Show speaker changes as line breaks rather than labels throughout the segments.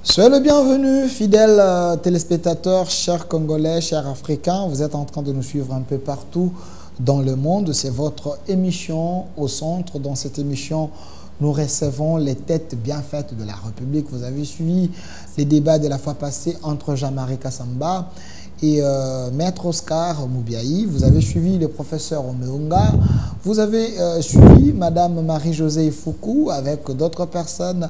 Soyez le bienvenu, fidèles téléspectateurs, chers Congolais, chers Africains. Vous êtes en train de nous suivre un peu partout dans le monde. C'est votre émission au centre. Dans cette émission, nous recevons les têtes bien faites de la République. Vous avez suivi les débats de la fois passée entre Jean-Marie Kassamba et Maître Oscar Moubiaï. Vous avez suivi le professeur Omeunga. Vous avez suivi Madame Marie-Josée Foucault avec d'autres personnes,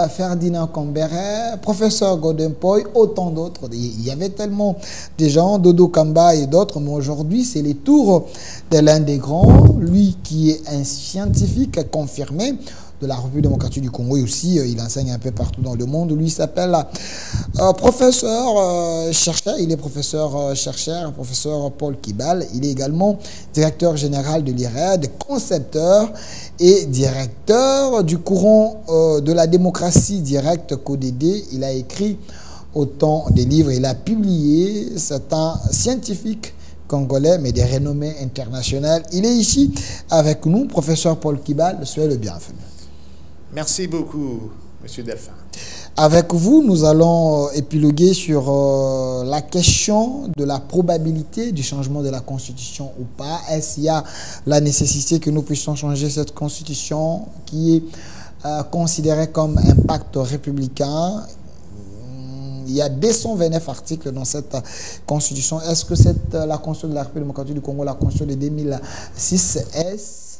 Ferdinand Camberet, professeur Godempoy, autant d'autres. Il y avait tellement de gens, Dodo Kamba et d'autres, mais aujourd'hui, c'est les tours de l'un des grands, lui qui est un scientifique confirmé de la République démocratique du Congo et aussi, il enseigne un peu partout dans le monde. Lui s'appelle professeur chercheur, il est professeur chercheur, professeur Paul Kibal. Il est également directeur général de l'IRED, concepteur et directeur du courant de la démocratie directe CODD. Il a écrit autant de livres, il a publié, c'est un scientifique congolais, mais de renommée internationale. Il est ici avec nous, professeur Paul Kibal. Soyez le bienvenu.
Merci beaucoup, Monsieur Delphin.
Avec vous, nous allons épiloguer sur la question de la probabilité du changement de la Constitution ou pas. Est-ce qu'il y a la nécessité que nous puissions changer cette Constitution qui est considérée comme un pacte républicain? Il y a 229 articles dans cette Constitution. Est-ce que la Constitution de la République démocratique du Congo, la Constitution de 2006,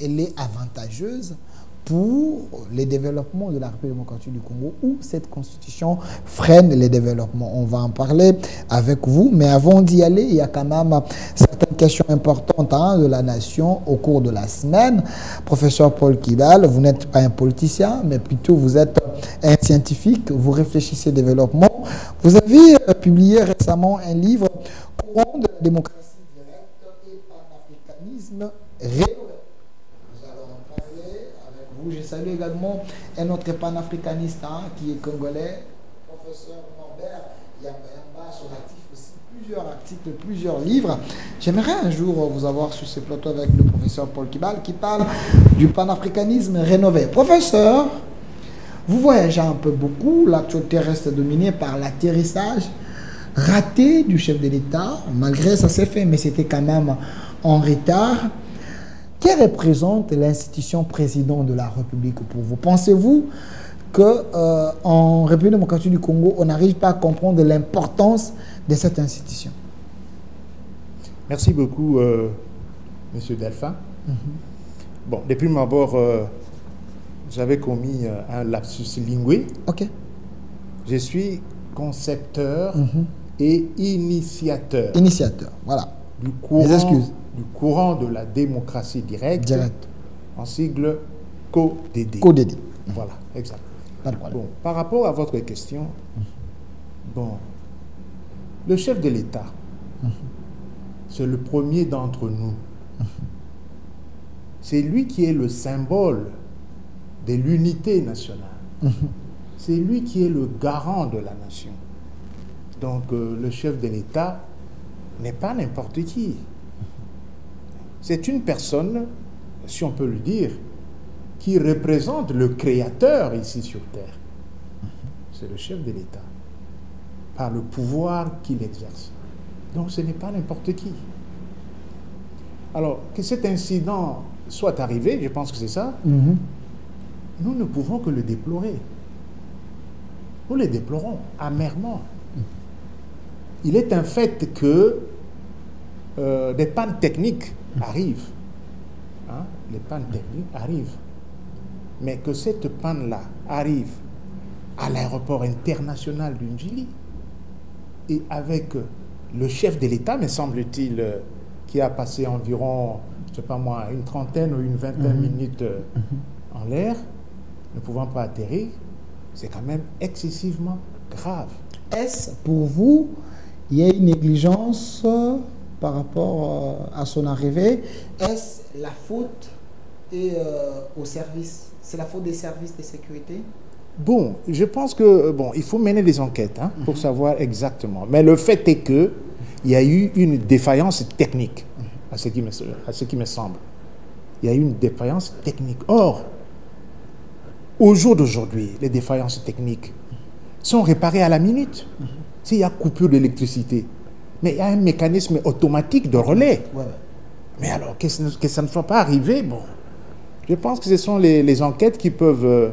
elle est avantageuse pour le développement de la République démocratique du Congo, ou cette constitution freine les développements? On va en parler avec vous, mais avant d'y aller, il y a quand même certaines questions importantes de la nation au cours de la semaine. Professeur Paul Kibal, vous n'êtes pas un politicien, mais plutôt vous êtes un scientifique, vous réfléchissez au développement. Vous avez publié récemment un livre, Courant de la démocratie directe et panafricanisme rénové. Je salue également un autre panafricaniste qui est congolais, professeur Norbert Yamba, son actif aussi, plusieurs articles, plusieurs livres. J'aimerais un jour vous avoir sur ce plateau avec le professeur Paul Kibal qui parle du panafricanisme rénové. Professeur, vous voyagez un peu beaucoup, l'actualité reste dominée par l'atterrissage raté du chef de l'État. Malgré ça s'est fait, mais c'était quand même en retard. Que représente l'institution président de la République pour vous? Pensez-vous qu'en République démocratique du Congo, on n'arrive pas à comprendre l'importance de cette institution?
Merci beaucoup, Monsieur Delphin. Bon, depuis mon abord, j'avais commis un lapsus lingué.
Ok.
Je suis concepteur et initiateur.
Initiateur, voilà.
Du courant,
Les excuses.
Du courant de la démocratie directe, en sigle CODD.
CODD.
Voilà, exact.
Pas de problème.
Bon, par rapport à votre question, bon, le chef de l'État, c'est le premier d'entre nous. C'est lui qui est le symbole de l'unité nationale. C'est lui qui est le garant de la nation. Donc, le chef de l'État n'est pas n'importe qui. C'est une personne, si on peut le dire, qui représente le créateur ici sur Terre. C'est le chef de l'État, par le pouvoir qu'il exerce. Donc ce n'est pas n'importe qui. Alors, que cet incident soit arrivé, je pense que c'est ça, nous ne pouvons que le déplorer. Nous le déplorons amèrement. Il est un fait que des pannes techniques arrivent. Les pannes techniques arrivent. Mais que cette panne-là arrive à l'aéroport international du Njili et avec le chef de l'État, me semble-t-il, qui a passé environ, je ne sais pas moi, une trentaine ou une vingtaine de minutes en l'air, ne pouvant pas atterrir, c'est quand même excessivement grave.
Est-ce pour vous, il y a une négligence par rapport à son arrivée? Est-ce la faute au service? C'est la faute des services de sécurité?
Bon, je pense que il faut mener des enquêtes pour savoir exactement. Mais le fait est que il y a eu une défaillance technique, à ce qui me semble. Il y a eu une défaillance technique. Or, au jour d'aujourd'hui, les défaillances techniques sont réparés à la minute. S'il y a coupure d'électricité, mais il y a un mécanisme automatique de relais.
Ouais.
Mais alors, que ça ne soit pas arrivé, bon, je pense que ce sont les enquêtes qui peuvent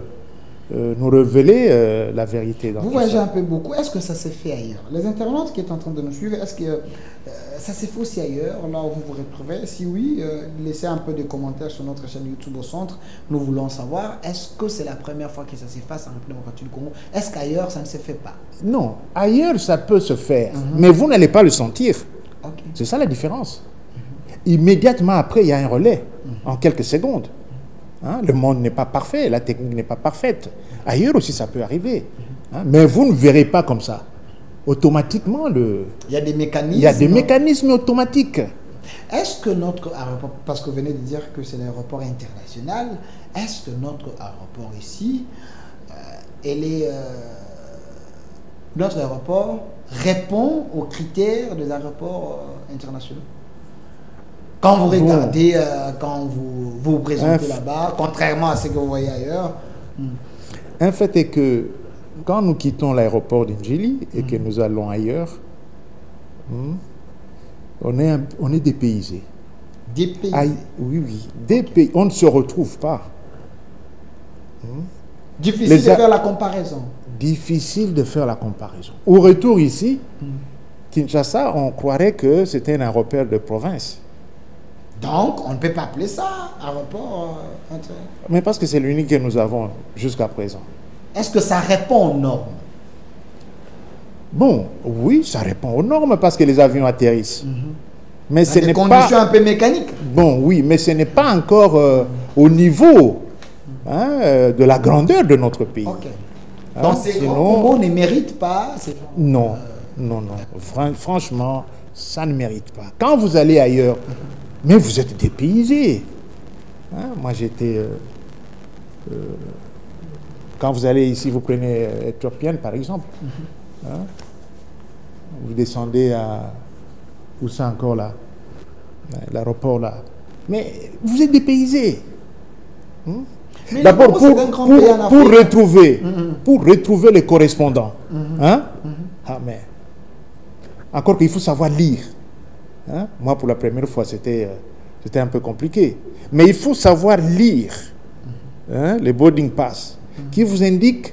nous révéler la vérité. Dans
Vous
tout
voyagez
ça.
un peu beaucoup. Est-ce que ça s'est fait ailleurs? Les internautes qui sont en train de nous suivre, est-ce que ça s'est fait aussi ailleurs, là où vous vous retrouvez? Si oui, laissez un peu de commentaires sur notre chaîne YouTube au centre. Nous voulons savoir, est-ce que c'est la première fois que ça se passe en République démocratique du Congo? Est-ce qu'ailleurs, ça ne se fait pas?
Non, ailleurs, ça peut se faire, mais vous n'allez pas le sentir.
Ok.
C'est ça la différence. Immédiatement après, il y a un relais, en quelques secondes. Hein, le monde n'est pas parfait, la technique n'est pas parfaite. Ailleurs aussi, ça peut arriver. Hein, mais vous ne verrez pas comme ça. Automatiquement,
il y a des mécanismes.
il y a des mécanismes automatiques.
Est-ce que notre aéroport, parce que vous venez de dire que c'est l'aéroport international, est-ce que notre aéroport ici, notre aéroport répond aux critères des aéroports internationaux? Quand vous regardez, quand vous vous présentez là-bas, contrairement à ce que vous voyez ailleurs.
Un fait est que quand nous quittons l'aéroport d'Indjili et que nous allons ailleurs, on est dépaysé.
Dépaysé.
Oui, oui. On ne se retrouve pas.
Difficile de faire la comparaison.
Difficile de faire la comparaison. Au retour ici, Kinshasa, on croirait que c'était un aéroport de province.
Donc, on ne peut pas appeler ça aéroport intérieur.
Mais parce que c'est l'unique que nous avons jusqu'à présent.
Est-ce que ça répond aux normes?
Bon, oui, ça répond aux normes parce que les avions atterrissent. Mais ce n'est pas...
Des conditions un peu mécaniques.
Bon, oui, mais ce n'est pas encore au niveau de la grandeur de notre pays.
Ok. Donc, ces Congo ne méritent pas...
Non, non. Franchement, ça ne mérite pas. Quand vous allez ailleurs, mais vous êtes dépaysé. Moi, j'étais... quand vous allez ici, vous prenez Éthiopienne, par exemple. Vous descendez à... Où c'est encore là? L'aéroport là. Mais vous êtes dépaysé. D'abord, pour retrouver les correspondants. Mais encore qu'il faut savoir lire. Moi, pour la première fois, c'était un peu compliqué. Mais il faut savoir lire les boarding pass qui vous indiquent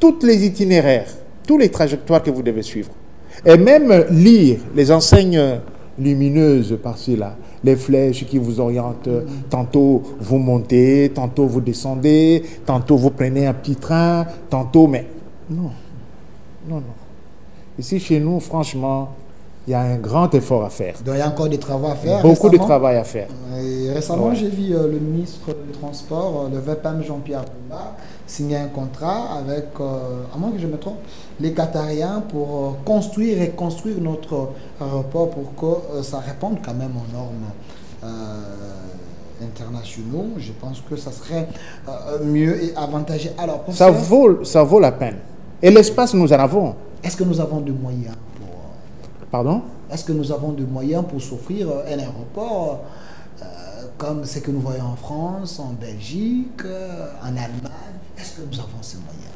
tous les itinéraires, toutes les trajectoires que vous devez suivre. Et même lire les enseignes lumineuses par-ci là, les flèches qui vous orientent. Tantôt vous montez, tantôt vous descendez, tantôt vous prenez un petit train, tantôt... Mais non. Ici, chez nous, franchement, il y a un grand effort à faire.
Donc, il y a encore des travaux à faire.
Beaucoup de travail à faire.
Et récemment, j'ai vu le ministre du Transport, le VPAM Jean-Pierre Bemba, signer un contrat avec, à moins que je me trompe, les Qatariens pour construire et reconstruire notre aéroport pour que ça réponde quand même aux normes internationaux. Je pense que ça serait mieux et avantageux. Alors,
ça vaut la peine. Et l'espace, nous en avons.
Est-ce que nous avons des moyens pour...
Pardon?
Est-ce que nous avons des moyens pour s'offrir un aéroport comme ce que nous voyons en France, en Belgique, en Allemagne? Est-ce que nous avons ces moyens?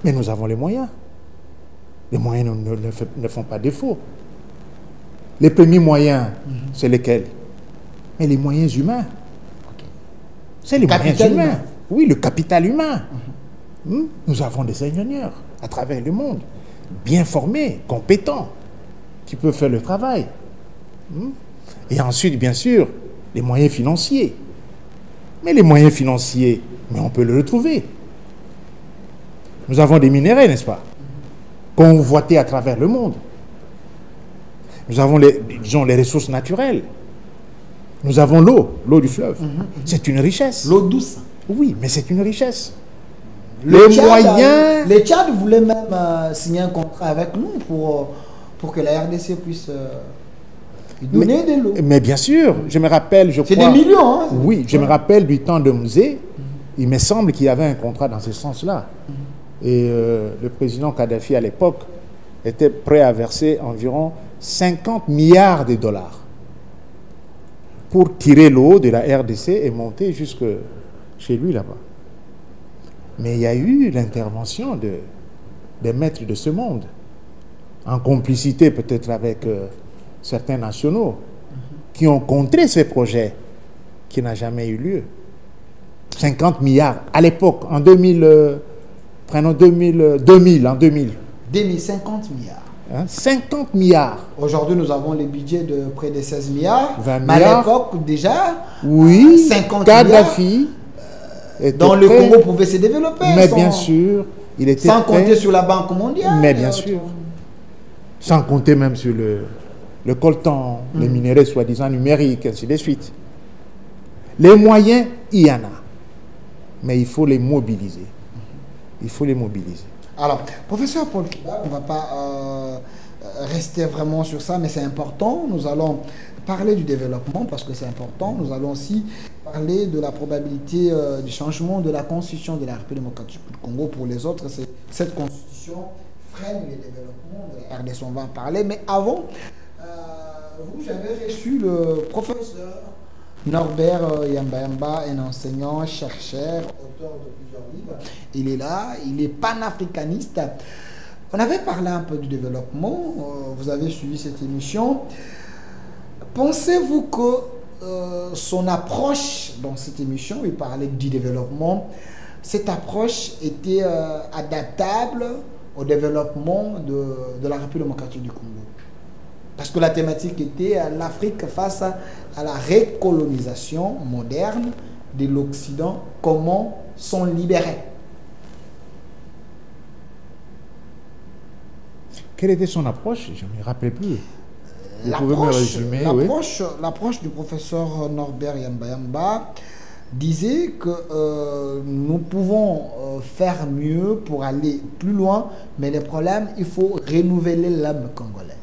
Mais nous avons les moyens. Les moyens ne font pas défaut. Les premiers moyens, c'est lesquels? Mais les moyens humains. C'est les moyens humains. Oui, le capital humain. Nous avons des ingénieurs à travers le monde, bien formés, compétents, qui peuvent faire le travail. Et ensuite, bien sûr, les moyens financiers. Mais les moyens financiers, mais on peut le retrouver. Nous avons des minéraux, n'est-ce pas, convoités à travers le monde. Nous avons les ressources naturelles. Nous avons l'eau du fleuve. C'est une richesse.
L'eau douce.
Oui, mais c'est une richesse.
Les Tchad voulaient même signer un contrat avec nous pour que la RDC puisse donner de l'eau.
Mais bien sûr, je me rappelle, je crois...
C'est des millions, hein?
Oui, je me rappelle du temps de Mzee. Il me semble qu'il y avait un contrat dans ce sens-là. Et le président Kadhafi, à l'époque, était prêt à verser environ 50 milliards de dollars pour tirer l'eau de la RDC et monter jusque chez lui là-bas. Mais il y a eu l'intervention des maîtres de ce monde, en complicité peut-être avec certains nationaux, qui ont contré ces projets qui n'ont jamais eu lieu. 50 milliards à l'époque, en 2000, prenons 2000, en 2000.
2050 milliards.
50 milliards.
Aujourd'hui, nous avons les budgets de près de 16 milliards.
20
mais
milliards.
à l'époque, déjà,
Oui,
50
Kadhafi
milliards, dont le Congo pouvait se développer.
Mais bien sûr, il était
sans compter sur la Banque mondiale.
Mais bien sûr. Sans compter même sur le coltan, les minéraux soi-disant numériques, ainsi de suite. Les moyens, il y en a. Mais il faut les mobiliser. Il faut les mobiliser.
Alors, professeur Paul Kiba, on ne va pas rester vraiment sur ça, mais c'est important. Nous allons parler du développement parce que c'est important. Nous allons aussi parler de la probabilité du changement de la constitution de la République démocratique du Congo. Pour les autres, cette constitution freine le développement de la RDC. On va en parler. Mais avant, vous avez reçu le professeur Norbert Yamba, un enseignant, chercheur, auteur de plusieurs livres. Il est là, il est panafricaniste. On avait parlé un peu du développement, vous avez suivi cette émission. Pensez-vous que son approche dans cette émission, il parlait du développement, cette approche était adaptable au développement de la République démocratique du Congo? Parce que la thématique était l'Afrique face à la recolonisation moderne de l'Occident, comment s'en libérer.
Quelle était son approche? Je ne me rappelle plus. Vous pouvez me résumer?
L'approche du professeur Norbert Yamba disait que nous pouvons faire mieux pour aller plus loin, mais le problème, il faut renouveler l'homme congolais.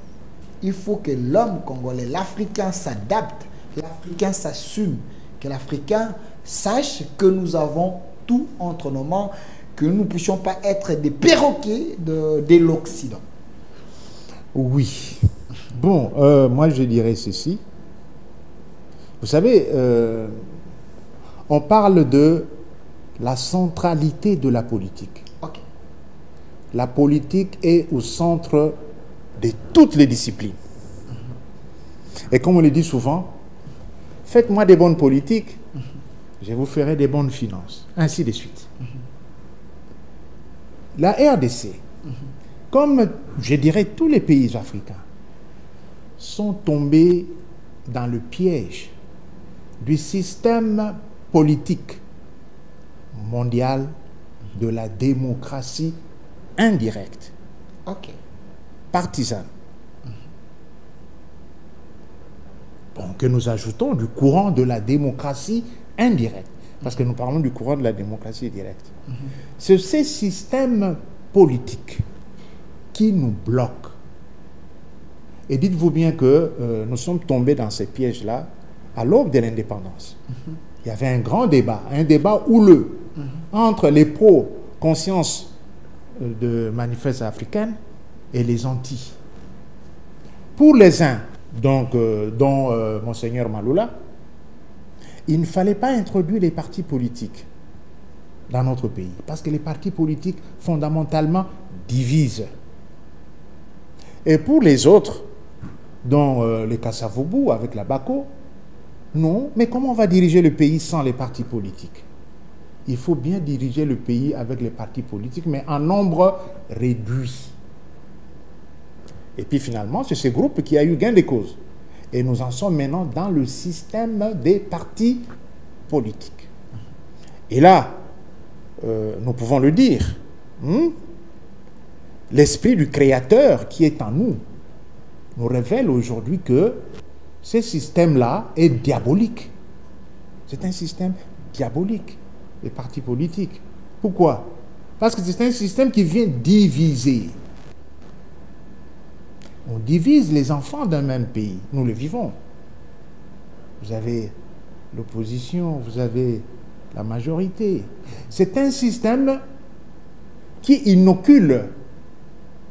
Il faut que l'homme congolais, l'Africain s'adapte, l'Africain s'assume, que l'Africain sache que nous avons tout entre nos mains, que nous ne puissions pas être des perroquets de l'Occident.
Oui. Bon, moi je dirais ceci. Vous savez, on parle de la centralité de la politique.
Okay.
La politique est au centre de toutes les disciplines. Et comme on le dit souvent, faites-moi des bonnes politiques, je vous ferai des bonnes finances, ainsi de suite. La RDC, comme je dirais tous les pays africains, sont tombés dans le piège du système politique mondial de la démocratie indirecte.
Ok.
Partisane. Bon, que nous ajoutons du courant de la démocratie indirecte, parce que nous parlons du courant de la démocratie directe. C'est ces systèmes politiques qui nous bloquent. Et dites-vous bien que nous sommes tombés dans ces pièges-là à l'aube de l'indépendance. Il y avait un grand débat, un débat houleux entre les pro-conscience de manifeste africaine et les anti. Pour les uns, donc, dont Monseigneur Maloula, il ne fallait pas introduire les partis politiques dans notre pays, parce que les partis politiques, fondamentalement, divisent. Et pour les autres, dont les Kassavoubou avec la Bako, non, mais comment on va diriger le pays sans les partis politiques? Il faut bien diriger le pays avec les partis politiques, mais en nombre réduit. Et puis finalement, c'est ce groupe qui a eu gain de cause. Et nous en sommes maintenant dans le système des partis politiques. Et là, nous pouvons le dire, l'esprit du Créateur qui est en nous révèle aujourd'hui que ce système-là est diabolique. C'est un système diabolique, les partis politiques. Pourquoi? Parce que c'est un système qui vient diviser. On divise les enfants d'un même pays. Nous le vivons. Vous avez l'opposition, vous avez la majorité. C'est un système qui inocule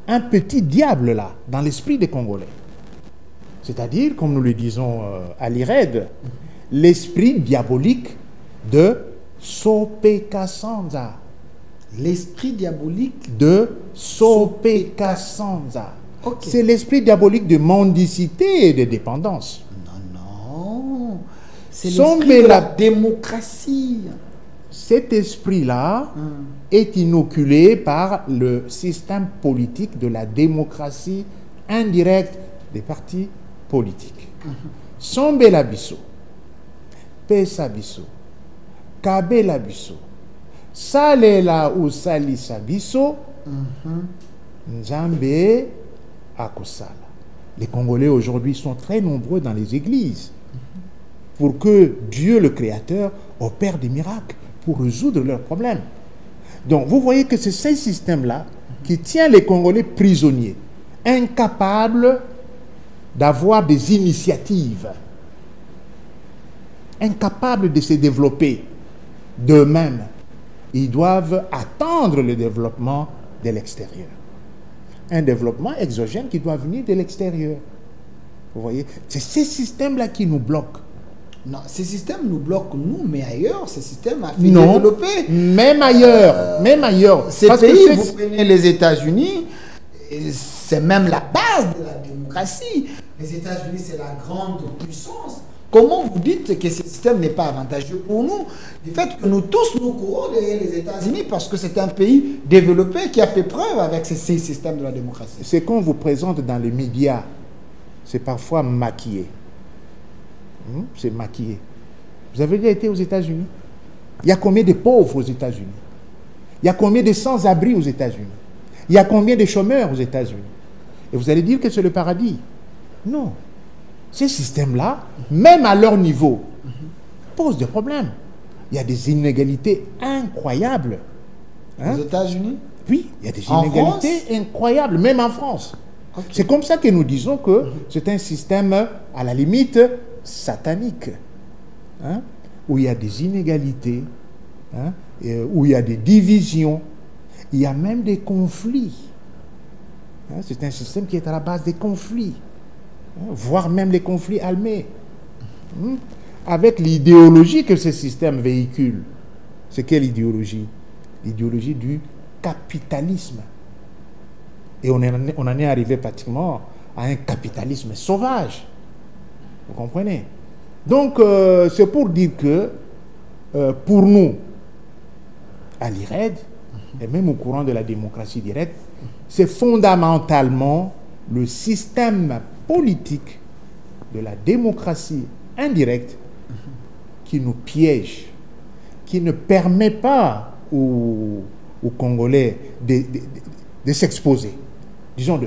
un petit diable là, dans l'esprit des Congolais. C'est-à-dire, comme nous le disons à l'IRED, l'esprit diabolique de Sopeka Sanza.
L'esprit diabolique
de Sopecasanza.
Okay.
C'est l'esprit diabolique de mendicité et de dépendance.
Non. C'est l'esprit de la démocratie.
Cet esprit-là est inoculé par le système politique de la démocratie indirecte des partis politiques. Sombela biso, pesa biso, kabela biso, salela ou salisa biso, nzambe akosala. Les Congolais aujourd'hui sont très nombreux dans les églises pour que Dieu le Créateur opère des miracles pour résoudre leurs problèmes. Donc vous voyez que c'est ce système-là qui tient les Congolais prisonniers, incapables d'avoir des initiatives, incapables de se développer d'eux-mêmes. Ils doivent attendre le développement de l'extérieur. Un développement exogène qui doit venir de l'extérieur. Vous voyez, c'est ce système-là qui nous bloque.
Non, ces systèmes nous bloquent, nous, mais ailleurs, ces systèmes a fait développer.
Même ailleurs, même ailleurs.
Ces pays, vous prenez les États-Unis, c'est même la base de la démocratie. Les États-Unis, c'est la grande puissance. Comment vous dites que ce système n'est pas avantageux pour nous? Du fait que nous tous nous courons derrière les États-Unis parce que c'est un pays développé qui a fait preuve avec ces systèmes de la démocratie.
Ce qu'on vous présente dans les médias, c'est parfois maquillé. C'est maquillé. Vous avez déjà été aux États-Unis? Il y a combien de pauvres aux États-Unis? Il y a combien de sans-abri aux États-Unis? Il y a combien de chômeurs aux États-Unis? Et vous allez dire que c'est le paradis? Non. Ces systèmes-là, même à leur niveau, posent des problèmes. Il y a des inégalités incroyables.
Aux États-Unis?
Oui, il y a des inégalités incroyables, même en France. Okay. C'est comme ça que nous disons que c'est un système, à la limite, satanique, où il y a des inégalités, où il y a des divisions, il y a même des conflits. C'est un système qui est à la base des conflits, voire même les conflits armés, avec l'idéologie que ce système véhicule. C'est quelle idéologie? L'idéologie du capitalisme. Et on en est arrivé pratiquement à un capitalisme sauvage. Vous comprenez? Donc, c'est pour dire que, pour nous, à l'IRED, et même au courant de la démocratie directe, c'est fondamentalement le système politique de la démocratie indirecte qui nous piège, qui ne permet pas aux Congolais de s'exposer, disons,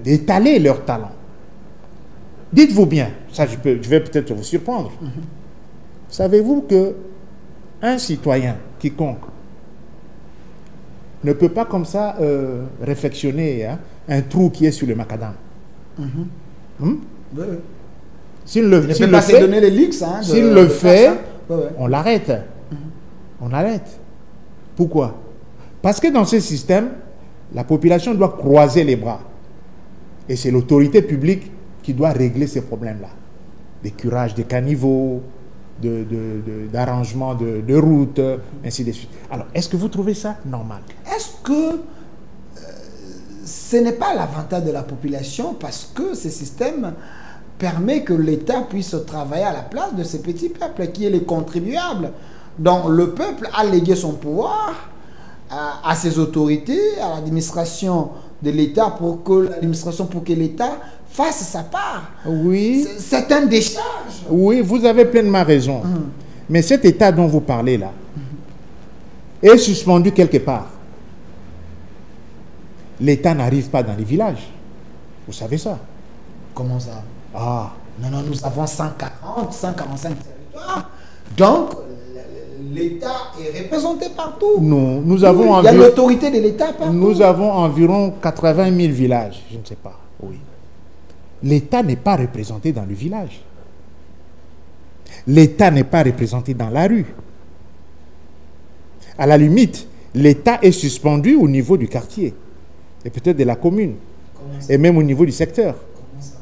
d'étaler leur talent. Dites-vous bien, ça je vais peut-être vous surprendre. Savez-vous que un citoyen quiconque ne peut pas comme ça réfectionner un trou qui est sur le macadam? S'il le fait, on l'arrête. On arrête. Pourquoi? Parce que dans ce système, la population doit croiser les bras. Et c'est l'autorité publique qui doit régler ces problèmes-là. Des curages de caniveaux, d'arrangement de routes, ainsi de suite. Alors, est-ce que vous trouvez ça normal?
Est-ce que ce n'est pas l'avantage de la population parce que ce système permet que l'État puisse travailler à la place de ces petits peuples qui est les contribuables? Donc, le peuple a légué son pouvoir à ses autorités, à l'administration de l'État pour que l'État fasse sa part.
Oui.
C'est un décharge.
Oui, vous avez pleinement raison. Mais cet État dont vous parlez là est suspendu quelque part. L'État n'arrive pas dans les villages. Vous savez ça?
Comment ça?
Ah.
Non, nous avons 145 territoires. Donc, l'État est représenté partout.
Nous avons
il y a l'autorité de l'État partout.
Nous avons environ 80 000 villages. Je ne sais pas. Oui. L'État n'est pas représenté dans le village. L'État n'est pas représenté dans la rue. À la limite, l'État est suspendu au niveau du quartier et peut-être de la commune et même au niveau du secteur.
Comment ça?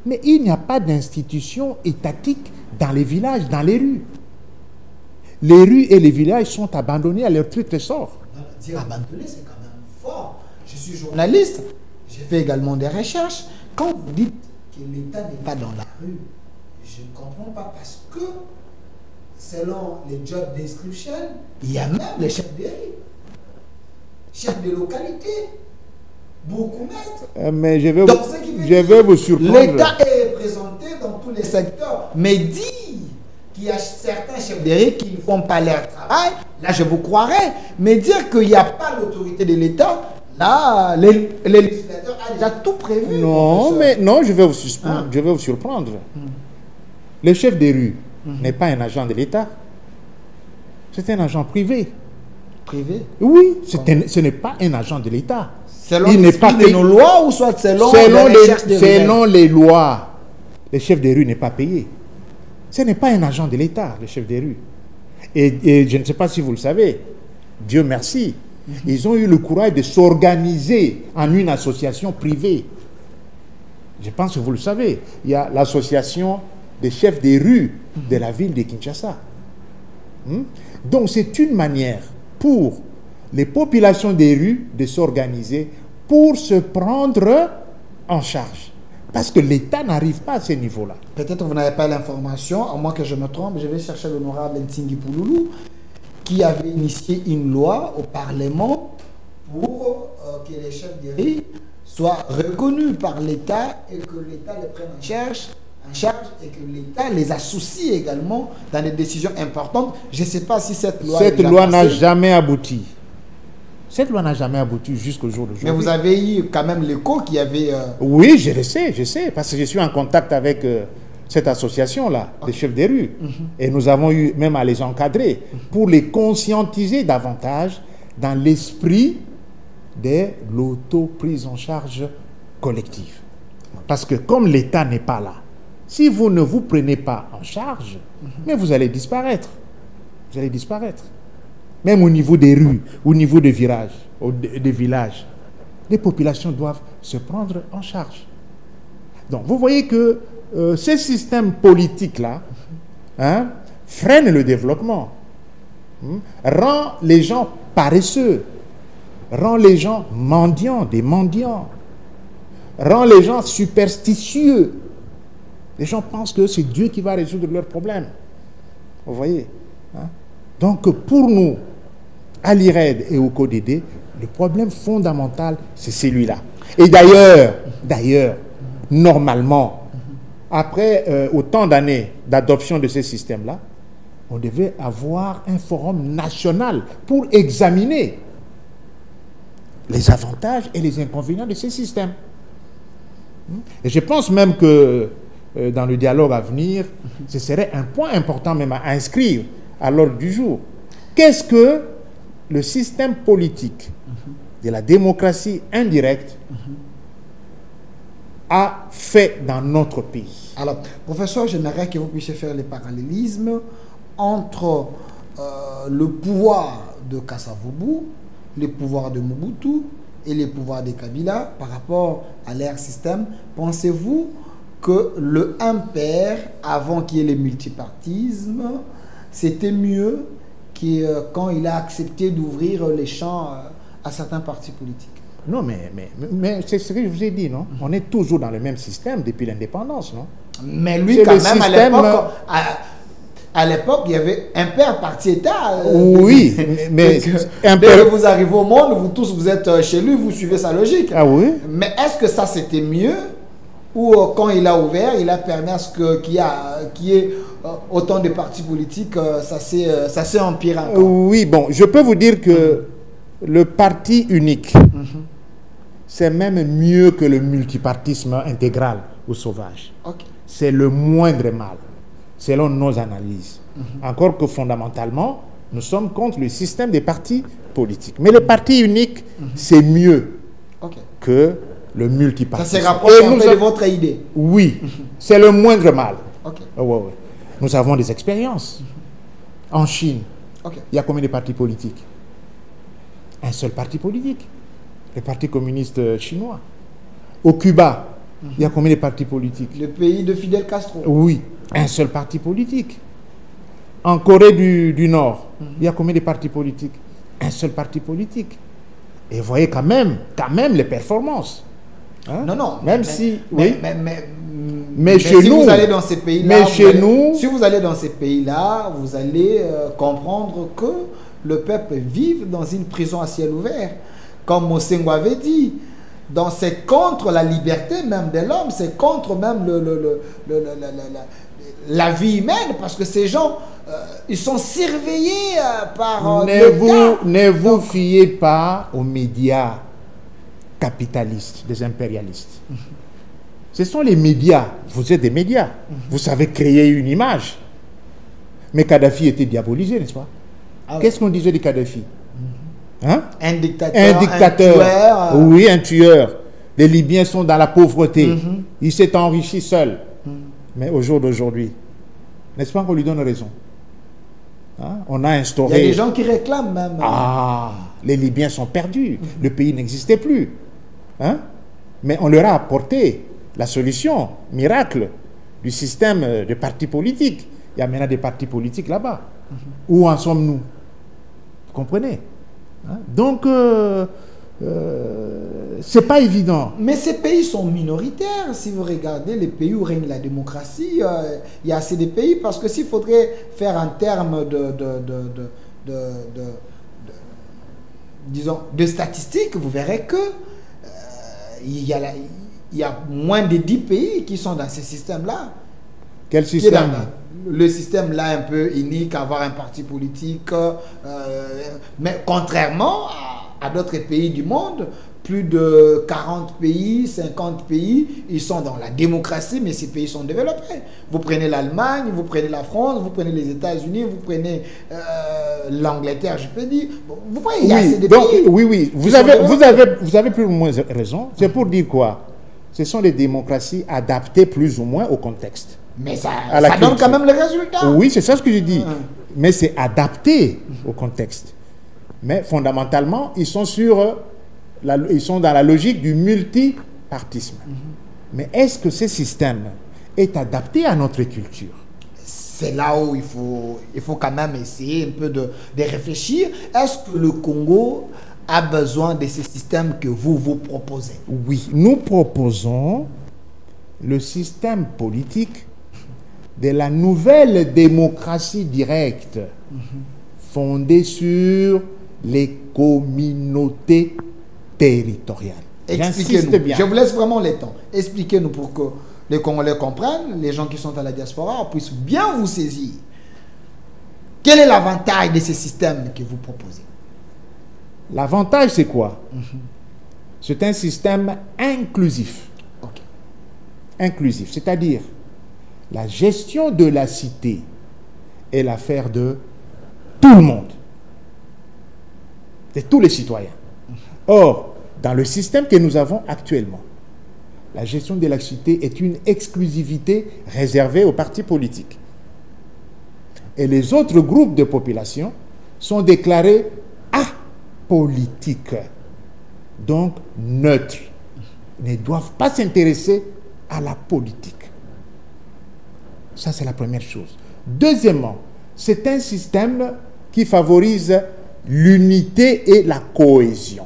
Mais il n'y a pas d'institution étatique dans les villages, dans les rues. Les rues et les villages sont abandonnés à leur triste sort.
dire abandonner, c'est quand même fort. Je suis journaliste, j'ai fait également des recherches. Quand vous dites que l'État n'est pas dans la rue, je ne comprends pas parce que selon les job description, il y a même les chefs de rue, chefs de localité, bourgmestres.
Mais je vais vous surprendre.
L'État est représenté dans tous les secteurs. Mais dire qu'il y a certains chefs de rue qui ne font pas leur travail, là je vous croirais. Mais dire qu'il n'y a pas l'autorité de l'État, là, les législateurs ont déjà tout prévu.
Non, mais non, je vais vous surprendre. Je vais vous surprendre. Le chef des rues n'est pas un agent de l'État. C'est un agent privé.
Privé?
Oui, ce n'est pas un agent de l'État.
Selon l'esprit de nos lois ou soit selon
les lois, le chef des rues n'est pas payé. Ce n'est pas un agent de l'État, le chef des rues. Et je ne sais pas si vous le savez, Dieu merci, ils ont eu le courage de s'organiser en une association privée. Je pense que vous le savez. Il y a l'association des chefs des rues de la ville de Kinshasa. Donc c'est une manière pour les populations des rues de s'organiser pour se prendre en charge. Parce que l'État n'arrive pas à ce niveau-là.
Peut-être que vous n'avez pas l'information, à moins que je me trompe, je vais chercher l'honorable Ntingi Pouloulou, qui avait initié une loi au Parlement pour que les chefs de rue soient reconnus par l'État et que l'État les prenne en charge et que l'État les associe également dans des décisions importantes. Je ne sais pas si cette loi
n'a jamais abouti. Cette loi n'a jamais abouti jusqu'au jour d'aujourd'hui.
Mais vous avez eu quand même l'écho qui avait...
Oui, je sais, parce que je suis en contact avec cette association-là, des chefs des rues. Et nous avons eu même à les encadrer pour les conscientiser davantage dans l'esprit de l'auto-prise en charge collective. Parce que comme l'État n'est pas là, si vous ne vous prenez pas en charge, mais vous allez disparaître. Vous allez disparaître. Même au niveau des rues, au niveau des virages, des villages, les populations doivent se prendre en charge. Donc, vous voyez que ces systèmes politiques-là freinent le développement, rend les gens paresseux, rend les gens mendiants, des mendiants, rend les gens superstitieux. Les gens pensent que c'est Dieu qui va résoudre leurs problèmes. Vous voyez, donc, pour nous, à l'IRED et au CODED, le problème fondamental, c'est celui-là. Et d'ailleurs, normalement, après autant d'années d'adoption de ces systèmes-là, on devait avoir un forum national pour examiner les avantages et les inconvénients de ces systèmes. Et je pense même que dans le dialogue à venir, ce serait un point important même à inscrire à l'ordre du jour. Qu'est-ce que le système politique de la démocratie indirecte a fait dans notre pays?
Alors, professeur, j'aimerais que vous puissiez faire les parallélismes entre le pouvoir de Kasavubu, les pouvoirs de Mobutu et les pouvoirs de Kabila par rapport à leur système. Pensez-vous que le impair, avant qu'il y ait le multipartisme, c'était mieux quand il a accepté d'ouvrir les champs à certains partis politiques?
Non, mais c'est ce que je vous ai dit, non? On est toujours dans le même système depuis l'indépendance, non?
Mais lui, quand même, à l'époque, il y avait un père parti-État.
Oui, mais
dès que vous arrivez au monde, vous tous, vous êtes chez lui, vous suivez sa logique.
Ah oui?
Mais est-ce que ça, c'était mieux? Ou quand il a ouvert, il a permis à ce qu'il y ait autant de partis politiques, ça s'est empiré encore?
Oui, bon, je peux vous dire que le parti unique, c'est même mieux que le multipartisme intégral ou sauvage.
Okay.
C'est le moindre mal, selon nos analyses. Encore que fondamentalement, nous sommes contre le système des partis politiques. Mais le parti unique, c'est mieux que le multipartisme.
Ça se rapproche un peu de votre idée?
Oui, c'est le moindre mal.
Okay.
Nous avons des expériences. En Chine, il y a combien de partis politiques? Un seul parti politique, le Parti communiste chinois. Au Cuba, il y a combien de partis politiques?
Le pays de Fidel Castro.
Oui, un seul parti politique. En Corée du Nord, il y a combien de partis politiques? un seul parti politique. Et vous voyez quand même les performances. Hein?
Non,
même si, oui.
Mais
chez
si
nous,
vous allez dans ces pays-là,
mais chez nous,
si vous allez dans ces pays-là, vous allez comprendre que le peuple vit dans une prison à ciel ouvert. Comme Mosengo avait dit, c'est contre la liberté même de l'homme, c'est contre même la vie humaine, parce que ces gens, ils sont surveillés par l'État.
Ne vous fiez pas aux médias capitalistes, des impérialistes. Ce sont les médias. Vous êtes des médias. Vous savez créer une image. Mais Kadhafi était diabolisé, n'est-ce pas? Qu'est-ce qu'on disait de Kadhafi? Hein?
Un dictateur. Un
tueur. Oui, un tueur. Les Libyens sont dans la pauvreté. Il s'est enrichi seul. Mais au jour d'aujourd'hui, n'est-ce pas qu'on lui donne raison? Hein? On a instauré...
Il y a des gens qui réclament même.
Les Libyens sont perdus. Le pays n'existait plus. Hein? Mais on leur a apporté la solution, miracle, du système de partis politiques. Il y a maintenant des partis politiques là-bas. Où en sommes-nous? Vous comprenez? Hein? Donc, c'est pas évident.
Mais ces pays sont minoritaires. Si vous regardez les pays où règne la démocratie, il y a assez de pays, parce que s'il faudrait faire un terme disons, de statistiques, vous verrez que il y a moins de 10 pays qui sont dans ce système-là.
Quel système?
Le système là un peu unique, avoir un parti politique, mais contrairement à d'autres pays du monde, plus de 40 pays, 50 pays, ils sont dans la démocratie, mais ces pays sont développés. Vous prenez l'Allemagne, vous prenez la France, vous prenez les États-Unis, vous prenez l'Angleterre, je peux dire. Vous voyez, il y a assez de pays.
Oui, vous avez plus ou moins raison. C'est pour dire quoi? Ce sont des démocraties adaptées plus ou moins au contexte.
Mais ça donne quand même le résultat.
Oui, c'est ça ce que je dis. Mais c'est adapté au contexte. Mais fondamentalement, ils sont dans la logique du multipartisme. Mais est-ce que ce système est adapté à notre culture?
C'est là où il faut quand même essayer un peu de réfléchir. Est-ce que le Congo a besoin de ce système que vous proposez?
Oui, nous proposons le système politique de la nouvelle démocratie directe fondée sur les communautés territoriales.
Expliquez-nous. Je vous laisse vraiment le temps. Expliquez-nous pour que les Congolais comprennent, les gens qui sont à la diaspora puissent bien vous saisir. Quel est l'avantage de ce système que vous proposez?
L'avantage, c'est quoi? C'est un système inclusif. Inclusif, c'est-à-dire la gestion de la cité est l'affaire de tout le monde, de tous les citoyens. Or, dans le système que nous avons actuellement, la gestion de la cité est une exclusivité réservée aux partis politiques. Et les autres groupes de population sont déclarés apolitiques, donc neutres, ne doivent pas s'intéresser à la politique. Ça, c'est la première chose. Deuxièmement, c'est un système qui favorise l'unité et la cohésion.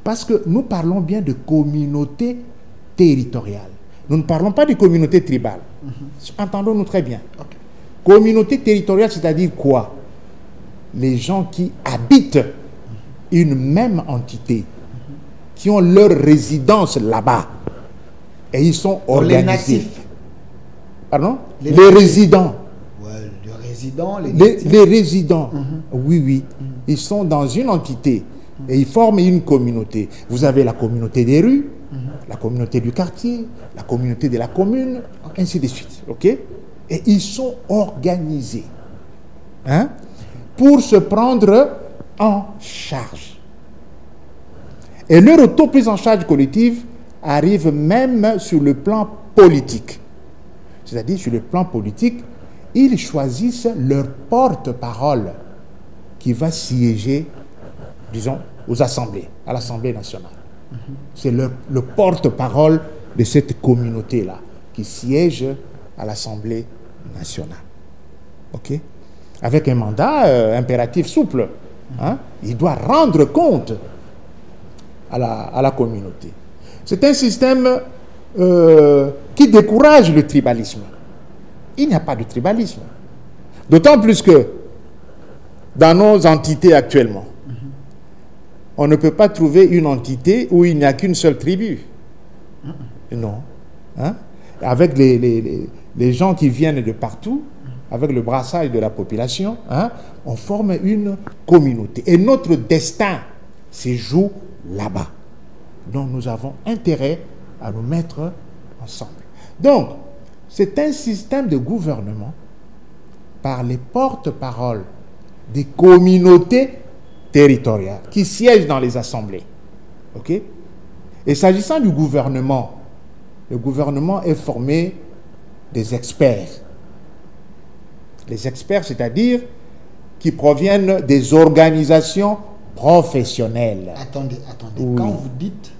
Parce que nous parlons bien de communauté territoriale. Nous ne parlons pas de communauté tribale. Entendons-nous très bien. Communauté territoriale, c'est-à-dire quoi? Les gens qui habitent une même entité, qui ont leur résidence là-bas, et ils sont organisés.
Les natifs.
Pardon? Les résidents.
Ouais, les résidents.
Les résidents. Oui. Ils sont dans une entité et ils forment une communauté. Vous avez la communauté des rues, la communauté du quartier, la communauté de la commune, ainsi de suite. OK? Et ils sont organisés pour se prendre en charge. Et leur auto-prise en charge collective arrive même sur le plan politique. C'est-à-dire, sur le plan politique, ils choisissent leur porte-parole qui va siéger, disons, aux assemblées, à l'Assemblée nationale. C'est le porte-parole de cette communauté-là qui siège à l'Assemblée nationale. OK? avec un mandat impératif souple. Hein? Il doit rendre compte à la communauté. C'est un système qui décourage le tribalisme. Il n'y a pas de tribalisme. D'autant plus que dans nos entités actuellement, on ne peut pas trouver une entité où il n'y a qu'une seule tribu. Non. Hein? Avec les gens qui viennent de partout, avec le brassage de la population, hein, on forme une communauté. Et notre destin se joue là-bas. Donc nous avons intérêt à nous mettre ensemble. Donc, c'est un système de gouvernement par les porte-paroles des communautés territoriales qui siègent dans les assemblées. OK? Et s'agissant du gouvernement, le gouvernement est formé des experts. Les experts, c'est-à-dire qui proviennent des organisations professionnelles.
Attendez.
Oui.
Quand vous dites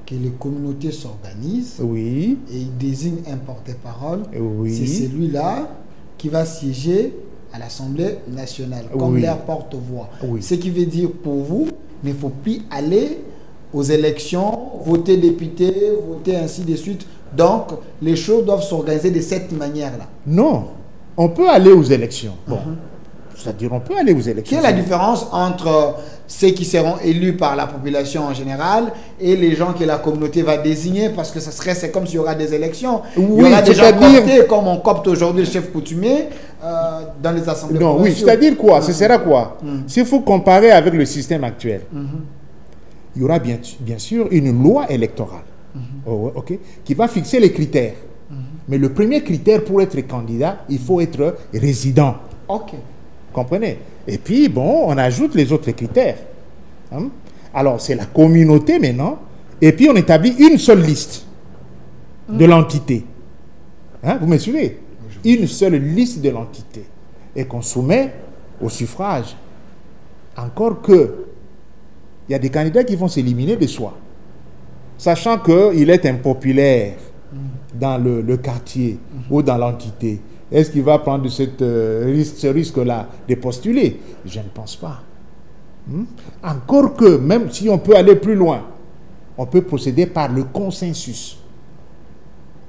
que les communautés s'organisent,
oui,
et ils désignent un porte-parole,
oui,
c'est celui-là qui va siéger à l'Assemblée nationale, comme
oui,
leur porte-voix.
Oui.
Ce qui veut dire pour vous, il ne faut plus aller aux élections, voter député, voter ainsi de suite. Donc, les choses doivent s'organiser de cette manière-là.
Non, on peut aller aux élections. Bon, c'est-à-dire on peut aller aux élections.
Quelle est la différence entre ceux qui seront élus par la population en général et les gens que la communauté va désigner? Parce que c'est comme s'il y aura des élections.
Oui,
il y aura des gens coptés, comme on copte aujourd'hui le chef coutumier dans les assemblées.
Non, oui, c'est-à-dire quoi? Ce sera quoi? S'il faut comparer avec le système actuel, il y aura bien sûr une loi électorale okay, qui va fixer les critères. Mais le premier critère pour être candidat, il faut être résident.
Ok.
Comprenez? Et puis, bon, on ajoute les autres critères. Hein? Alors, c'est la communauté maintenant. Et puis, on établit une seule liste de l'entité. Hein? Vous me suivez? Une seule liste de l'entité. Et qu'on soumet au suffrage. Encore que, il y a des candidats qui vont s'éliminer de soi. Sachant qu'il est impopulaire dans le quartier ou dans l'entité. Est-ce qu'il va prendre ce risque-là de postuler? Je ne pense pas. Encore que, même si on peut aller plus loin, on peut procéder par le consensus.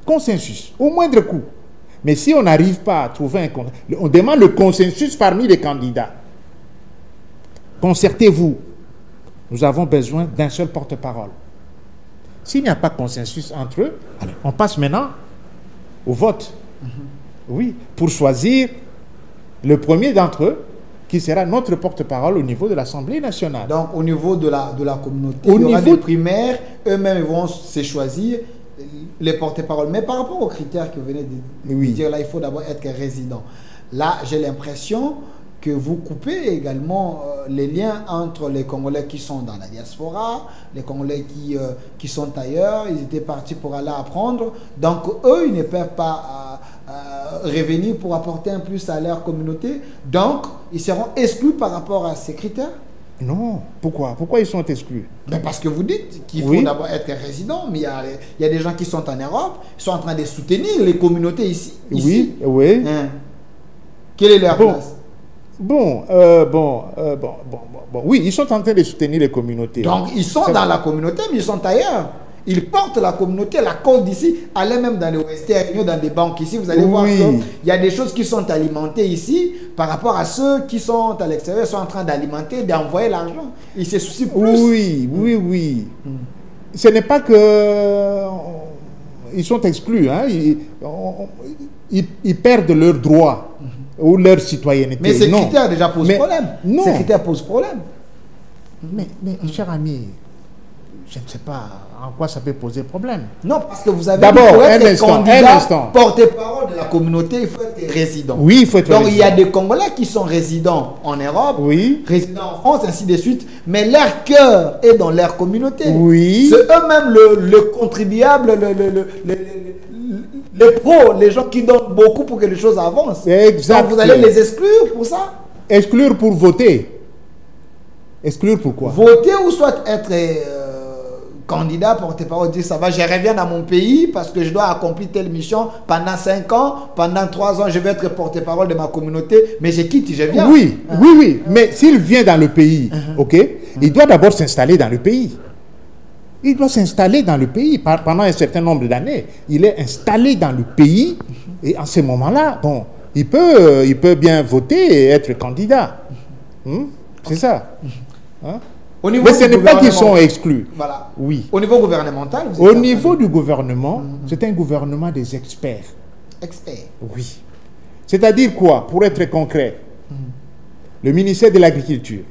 Consensus, au moindre coup. Mais si on n'arrive pas à trouver un consensus, on demande le consensus parmi les candidats. Concertez-vous. Nous avons besoin d'un seul porte-parole. S'il n'y a pas de consensus entre eux, allez, on passe maintenant au vote. Oui, pour choisir le premier d'entre eux qui sera notre porte-parole au niveau de l'Assemblée nationale.
Donc, au niveau de la communauté, il y aura des primaires, eux-mêmes vont se choisir les porte-paroles. Mais par rapport aux critères que vous venez de dire, là, il faut d'abord être résident. Là, j'ai l'impression que vous coupez également les liens entre les Congolais qui sont dans la diaspora, les Congolais qui sont ailleurs, ils étaient partis pour aller apprendre. Donc, eux, ils ne peuvent pas revenir pour apporter un plus à leur communauté. Donc, ils seront exclus par rapport à ces critères?
Non. Pourquoi? Pourquoi ils sont exclus?
Ben parce que vous dites qu'il faut d'abord être résident, mais il y a des gens qui sont en Europe, ils sont en train de soutenir les communautés ici.
Oui.
Hein? Quelle est leur place?
Oui, ils sont en train de soutenir les communautés.
Donc, ils sont dans la communauté, mais ils sont ailleurs. Ils portent la communauté, la cause d'ici. Allez même dans les Western, dans des banques ici, vous allez voir qu'il y a des choses qui sont alimentées ici par rapport à ceux qui sont à l'extérieur, sont en train d'alimenter, d'envoyer l'argent. Ils se soucient plus.
Oui. Ce n'est pas que ils sont exclus, hein. Ils perdent leurs droits ou leur citoyenneté.
Mais ces critères déjà posent problème.
Non.
Ces critères posent problème.
Mais cher ami, je ne sais pas en quoi ça peut poser problème.
Non, parce que vous avez
d'abord un instant.
Porte-parole de la communauté, il faut être résident.
Oui, il faut être résident.
Donc il y a des Congolais qui sont résidents en Europe, résidents en France, ainsi de suite, mais leur cœur est dans leur communauté.
Oui.
C'est eux-mêmes le contribuable, les pros, les gens qui donnent beaucoup pour que les choses avancent.
Exact.
Donc vous allez les exclure pour ça?
Exclure pour voter. Exclure pour quoi?
Voter ou soit être candidat porte-parole dit ça va, je reviens dans mon pays parce que je dois accomplir telle mission pendant 5 ans, pendant 3 ans, je vais être porte-parole de ma communauté, mais je quitte, je viens.
Oui, oui. Mais s'il vient dans le pays, ok, il doit d'abord s'installer dans le pays. Il doit s'installer dans le pays pendant un certain nombre d'années. Il est installé dans le pays et en ce moment-là, bon, il peut bien voter et être candidat. C'est ça. Hein? Mais ce n'est pas qu'ils sont exclus.
Voilà.
Oui.
Au niveau gouvernemental,
au niveau du gouvernement, c'est un gouvernement des experts.
Experts.
Oui. C'est-à-dire quoi? Pour être concret, le ministère de l'Agriculture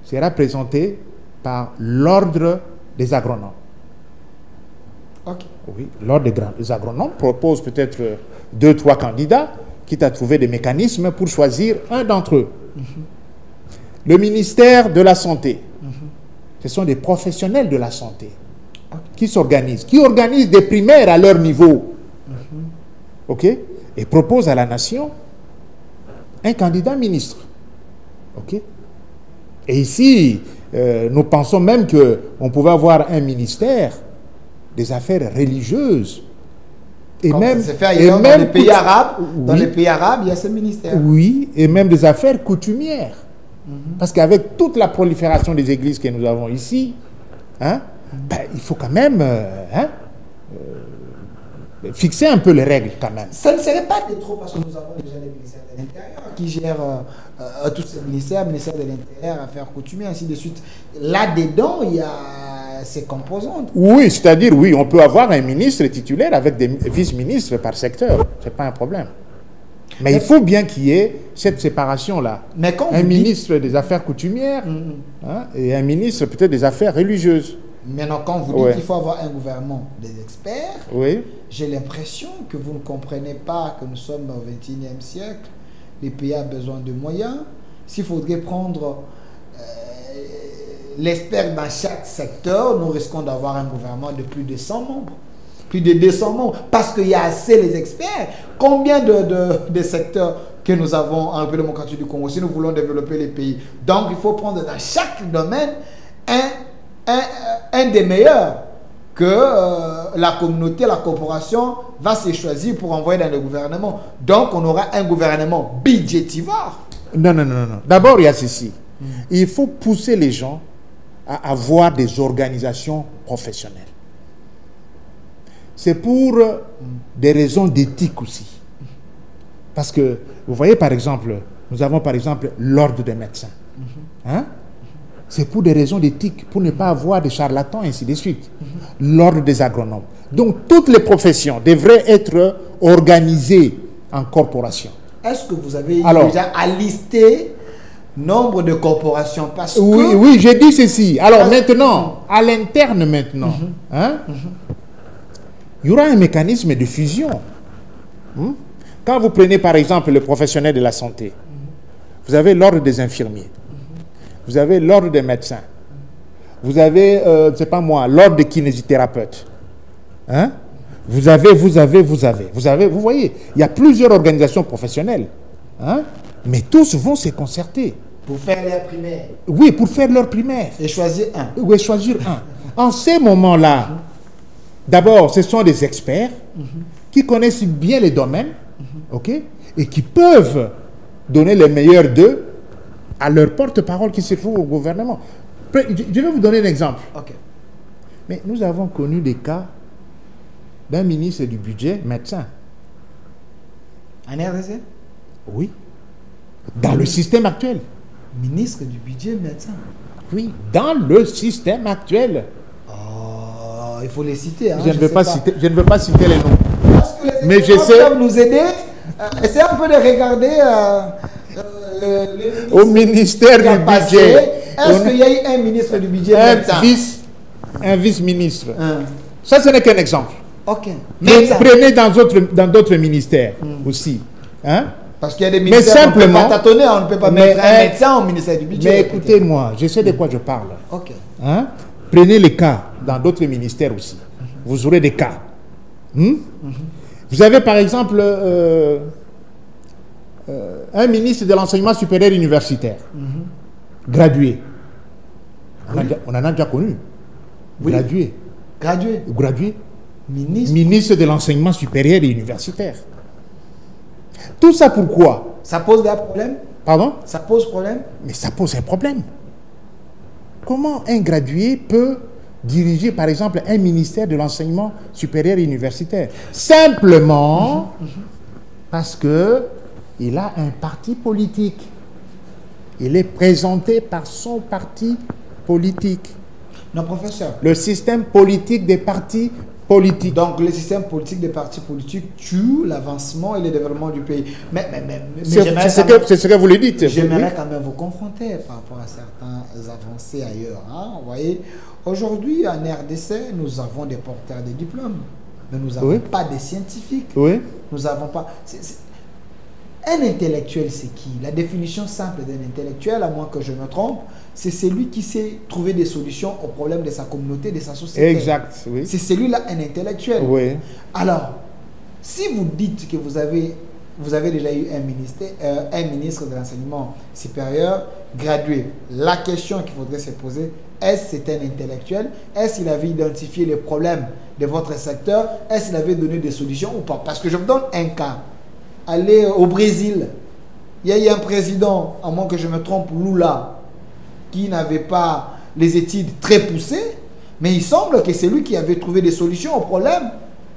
sera présenté par l'ordre des agronomes.
Ok.
Oui, l'ordre des agronomes propose peut-être 2-3 candidats, quitte à trouver des mécanismes pour choisir un d'entre eux. Le ministère de la Santé, ce sont des professionnels de la santé qui s'organisent, qui organisent des primaires à leur niveau, ok, et proposent à la nation un candidat ministre, ok. Et ici, nous pensons même qu'on pouvait avoir un ministère des affaires religieuses. Et
comme
même,
ça se fait ailleurs, dans les pays arabes, dans les pays arabes, il y a ce ministère.
Oui, et même des affaires coutumières. Parce qu'avec toute la prolifération des églises que nous avons ici, hein, ben, il faut quand même fixer un peu les règles quand même.
Ça ne serait pas de trop parce que nous avons déjà les ministères de l'Intérieur qui gèrent tous ces ministères, ministère de l'Intérieur, affaires coutumières, ainsi de suite. Là-dedans, il y a ces composantes.
Oui, c'est-à-dire, oui, on peut avoir un ministre titulaire avec des vice-ministres par secteur. Ce n'est pas un problème. Mais il faut bien qu'il y ait cette séparation-là. Un ministre des affaires coutumières hein, et un ministre peut-être des affaires religieuses.
Maintenant, quand vous dites qu'il faut avoir un gouvernement des experts, j'ai l'impression que vous ne comprenez pas que nous sommes au XXIe siècle. Les pays ont besoin de moyens. S'il faudrait prendre l'expert dans chaque secteur, nous risquons d'avoir un gouvernement de plus de 100 membres. Plus de 200 membres, parce qu'il y a assez les experts. Combien de secteurs que nous avons en République démocratique du Congo si nous voulons développer les pays? Donc, il faut prendre dans chaque domaine un des meilleurs que la communauté, la corporation va se choisir pour envoyer dans le gouvernement. Donc, on aura un gouvernement budgétivore.
Non. D'abord, il y a ceci. Il faut pousser les gens à avoir des organisations professionnelles. C'est pour des raisons d'éthique aussi. Parce que, vous voyez par exemple, nous avons par exemple l'ordre des médecins. Hein? C'est pour des raisons d'éthique, pour ne pas avoir des charlatans, ainsi de suite. L'ordre des agronomes. Donc, toutes les professions devraient être organisées en corporation.
Est-ce que vous avez déjà à lister nombre de corporations? Parce que...
Oui, j'ai dit ceci. Alors maintenant, à l'interne maintenant, hein? Il y aura un mécanisme de fusion. Quand vous prenez par exemple le professionnel de la santé, vous avez l'ordre des infirmiers, vous avez l'ordre des médecins, vous avez, c'est pas moi, l'ordre des kinésithérapeutes. Hein? Vous voyez, il y a plusieurs organisations professionnelles. Hein? Mais tous vont se concerter.
Pour faire leur primaire.
Oui, pour faire leur primaire.
Et choisir un.
Oui, choisir un. En ces moments-là, d'abord, ce sont des experts qui connaissent bien les domaines, ok, et qui peuvent donner le meilleur d'eux à leur porte-parole qui se trouve au gouvernement. Je vais vous donner un exemple.
Okay.
Mais nous avons connu des cas d'un ministre du budget médecin.
En RDC?
Oui. Dans le système actuel.
Ministre du budget médecin?
Oui, dans le système actuel.
Il faut les citer. Hein,
je ne veux pas citer les noms.
Parce que les
mais je sais.
Peuvent nous aider. Essayez un peu de regarder
au ministère du budget.
Est-ce qu'il y a eu un ministre du budget
un vice-ministre. Ça, ce n'est qu'un exemple.
Ok.
Prenez dans d'autres ministères aussi. Hein?
Parce qu'il y a des ministères
on ne peut pas
tâtonner, on ne peut pas mettre un médecin au ministère du budget.
Mais écoutez-moi, je sais de quoi je parle.
Ok.
Hein? Prenez les cas dans d'autres ministères aussi. Vous aurez des cas. Vous avez par exemple un ministre de l'enseignement supérieur universitaire, gradué. On en a déjà connu.
Oui.
Gradué.
Gradué.
Gradué.
Ministre.
Ministre de l'enseignement supérieur et universitaire. Tout ça pourquoi?
Ça pose des problèmes?
Pardon?
Ça pose problème?
Mais ça pose un problème. Comment un gradué peut diriger, par exemple, un ministère de l'enseignement supérieur et universitaire? Simplement parce que il a un parti politique. Il est présenté par son parti politique.
Non, professeur.
Le système politique des partis politiques.
Donc, le système politique des partis politiques tue l'avancement et le développement du pays. Mais
C'est ce que vous le dites.
J'aimerais quand même vous confronter par rapport à certaines avancées ailleurs. Hein. Vous voyez, aujourd'hui, en RDC, nous avons des porteurs de diplômes, mais nous n'avons pas des scientifiques.
Oui.
Nous n'avons pas... Un intellectuel, c'est qui? La définition simple d'un intellectuel, à moins que je me trompe, c'est celui qui sait trouver des solutions aux problèmes de sa communauté, de sa société.
Exact, oui.
C'est celui-là un intellectuel.
Oui.
Alors, si vous dites que vous avez déjà eu un ministre de l'enseignement supérieur gradué, la question qu'il faudrait se poser, est-ce que c'est un intellectuel? Est-ce qu'il avait identifié les problèmes de votre secteur? Est-ce qu'il avait donné des solutions ou pas? Parce que je vous donne un cas. Allez au Brésil, il y a eu un président, à moins que je me trompe, Lula, qui n'avait pas les études très poussées, mais il semble que c'est lui qui avait trouvé des solutions aux problèmes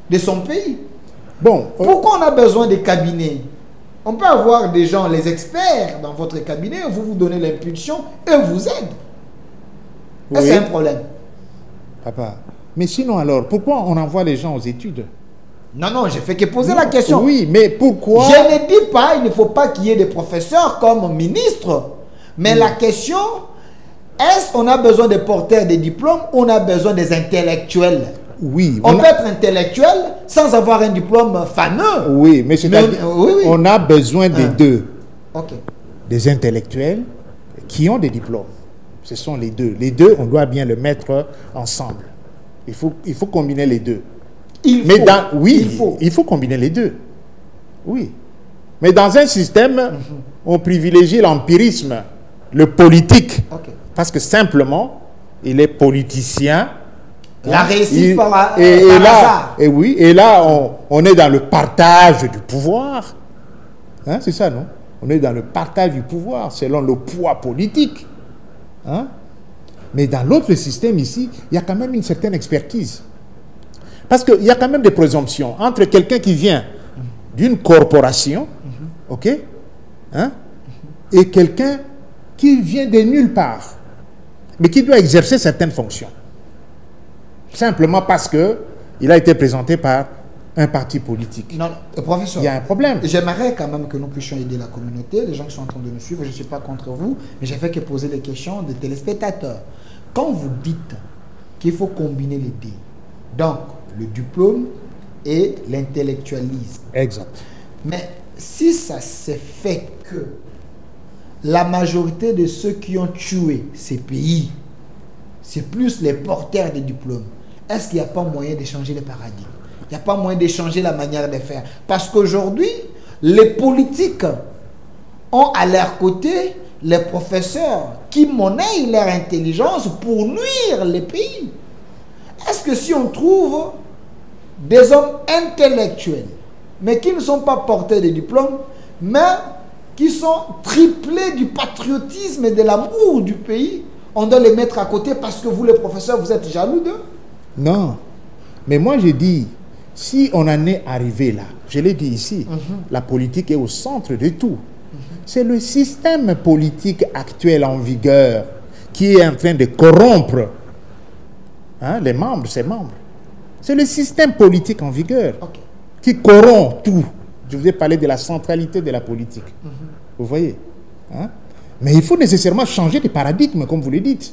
de son pays.
Bon,
pourquoi on a besoin des cabinets? On peut avoir des gens, les experts dans votre cabinet, vous donnez l'impulsion et vous aident. Oui. C'est un problème.
Papa, mais sinon alors, pourquoi on envoie les gens aux études?
Non, non, j'ai fait que poser la question.
Oui, mais pourquoi?
Je ne dis pas, il ne faut pas qu'il y ait des professeurs comme ministres. Mais la question, est-ce qu'on a besoin de porteurs de diplômes ou on a besoin des intellectuels?
Oui.
On peut être intellectuel sans avoir un diplôme fameux.
Oui, mais c'est-à-dire, on a besoin des deux.
Ok.
Des intellectuels qui ont des diplômes. Ce sont les deux. Les deux, on doit bien le mettre ensemble. Il faut combiner les deux. Il faut combiner les deux. Oui. Mais dans un système, on privilégie l'empirisme, le politique. Parce que simplement, il est politicien.
La réussite par
hasard. Et oui, et là, on est dans le partage du pouvoir. Hein, c'est ça, non? On est dans le partage du pouvoir selon le poids politique. Hein? Mais dans l'autre système ici, il y a quand même une certaine expertise. Parce qu'il y a quand même des présomptions entre quelqu'un qui vient d'une corporation, ok, hein, et quelqu'un qui vient de nulle part, mais qui doit exercer certaines fonctions. Simplement parce qu'il a été présenté par un parti politique.
Non, professeur,
il y a un problème.
J'aimerais quand même que nous puissions aider la communauté, les gens qui sont en train de nous suivre. Je ne suis pas contre vous, mais j'ai fait que poser des questions des téléspectateurs. Quand vous dites qu'il faut combiner les deux, donc le diplôme et l'intellectualisme.
Exact.
Mais si ça s'est fait que la majorité de ceux qui ont tué ces pays, c'est plus les porteurs des diplômes, est-ce qu'il n'y a pas moyen de changer les paradigmes? Il n'y a pas moyen de changer la manière de faire? Parce qu'aujourd'hui, les politiques ont à leur côté les professeurs qui monnaient leur intelligence pour nuire les pays. Est-ce que si on trouve des hommes intellectuels, mais qui ne sont pas porteurs de diplômes, mais qui sont triplés du patriotisme et de l'amour du pays, on doit les mettre à côté parce que vous, les professeurs, vous êtes jaloux d'eux?
Non. Mais moi, je dis, si on en est arrivé là, je l'ai dit ici, la politique est au centre de tout. C'est le système politique actuel en vigueur qui est en train de corrompre les membres, ses membres. C'est le système politique en vigueur qui corrompt tout. Je vous ai parlé de la centralité de la politique. Vous voyez, hein? Mais il faut nécessairement changer de paradigme, comme vous le dites.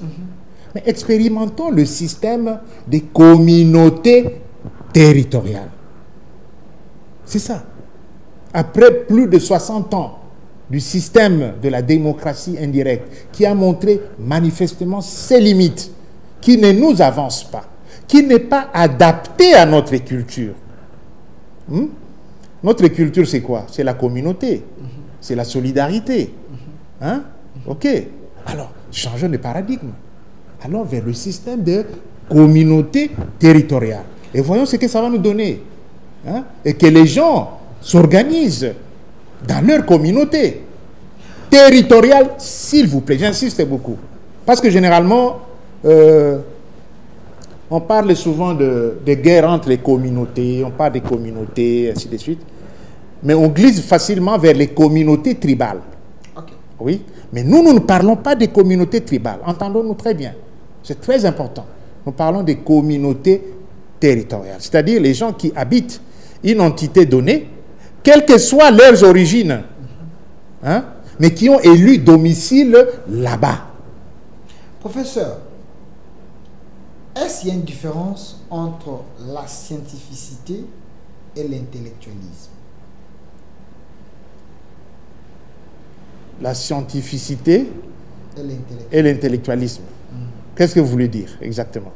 Mais expérimentons le système des communautés territoriales. C'est ça. Après plus de 60 ans du système de la démocratie indirecte, qui a montré manifestement ses limites, qui ne nous avance pas, qui n'est pas adapté à notre culture. Notre culture, c'est quoi? C'est la communauté, c'est la solidarité. Hein? Ok. Alors, changeons de paradigme. Allons vers le système de communauté territoriale. Et voyons ce que ça va nous donner. Hein? Et que les gens s'organisent dans leur communauté territoriale, s'il vous plaît. J'insiste beaucoup. Parce que généralement, on parle souvent de guerres entre les communautés, on parle des communautés, ainsi de suite. Mais on glisse facilement vers les communautés tribales. Okay. Oui, mais nous ne parlons pas des communautés tribales. Entendons-nous très bien. C'est très important. Nous parlons des communautés territoriales, c'est-à-dire les gens qui habitent une entité donnée, quelles que soient leurs origines, hein, mais qui ont élu domicile là-bas.
Professeur, est-ce qu'il y a une différence entre la scientificité et l'intellectualisme?
La scientificité et l'intellectualisme. Qu'est-ce que vous voulez dire exactement?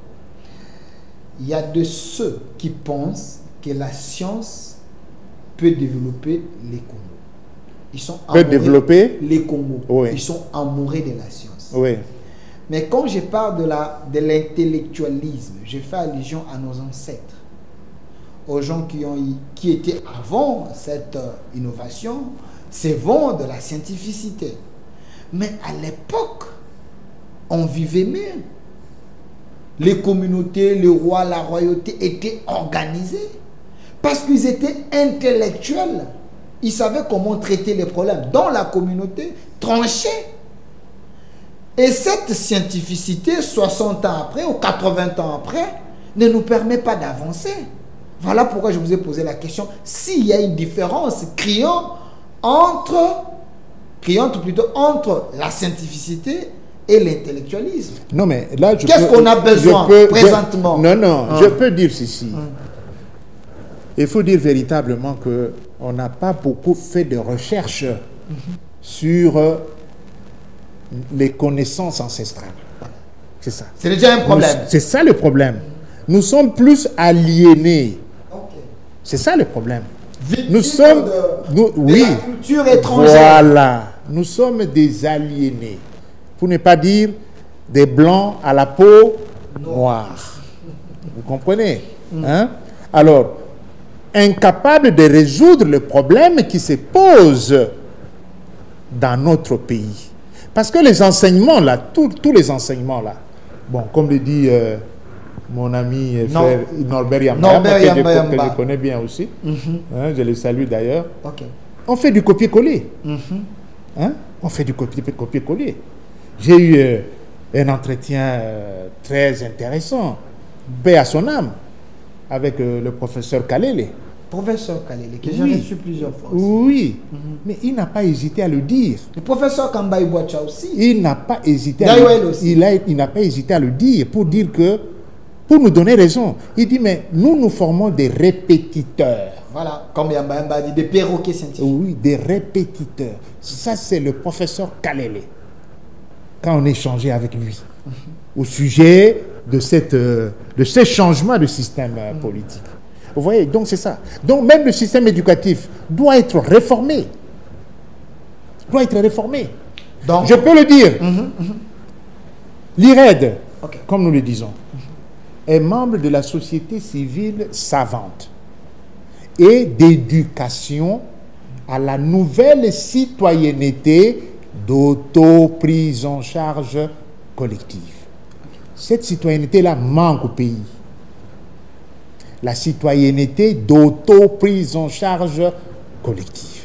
Il y a de ceux qui pensent que la science peut développer les Congos. Ils sont
développer
les Congos.
Oui.
Ils sont amoureux de la science.
Oui.
Mais quand je parle de l'intellectualisme, je fais allusion à nos ancêtres, aux gens qui étaient avant cette innovation, c'est vent de la scientificité. Mais à l'époque, on vivait mieux. Les communautés, le roi, la royauté étaient organisés parce qu'ils étaient intellectuels. Ils savaient comment traiter les problèmes dans la communauté, trancher. Et cette scientificité, 60 ans après ou 80 ans après, ne nous permet pas d'avancer. Voilà pourquoi je vous ai posé la question, s'il y a une différence criante entre la scientificité et l'intellectualisme.
Non, mais là,
qu'est-ce qu'on a besoin présentement?
Je peux dire ceci. Il faut dire véritablement qu'on n'a pas beaucoup fait de recherches sur les connaissances ancestrales. C'est ça.
C'est déjà un problème.
C'est ça le problème. Nous sommes plus aliénés. Okay. C'est ça le problème. Nous sommes oui,
la culture étrangère.
Voilà. Nous sommes des aliénés. Pour ne pas dire des blancs à la peau noire. Vous comprenez? Hein? Alors, incapables de résoudre le problème qui se pose dans notre pays. Parce que les enseignements, là, tous les enseignements, là, bon, comme le dit mon ami frère Norbert Yamba, que je connais bien aussi, hein, je le salue d'ailleurs, on fait du copier-coller. Hein? On fait du copier-coller. J'ai eu un entretien très intéressant, paix à son âme, avec le professeur Kalele.
Professeur Kalele, que j'ai reçu plusieurs fois.
Oui, mais il n'a pas hésité à le dire.
Le professeur Kamba Ibouacha aussi.
Il n'a pas hésité il n'a pas hésité à le dire pour nous donner raison. Il dit, mais nous formons des répétiteurs.
Voilà, comme Yamba dit, des perroquets scientifiques. Oui,
des répétiteurs. Ça, c'est le professeur Kalele. Quand on échangeait avec lui au sujet de ce changement de système politique. Vous voyez, donc c'est ça. Donc même le système éducatif doit être réformé. Donc, je peux le dire. L'IRED, comme nous le disons, est membre de la société civile savante et d'éducation à la nouvelle citoyenneté d'auto-prise en charge collective. Cette citoyenneté-là manque au pays. La citoyenneté d'auto-prise en charge collective.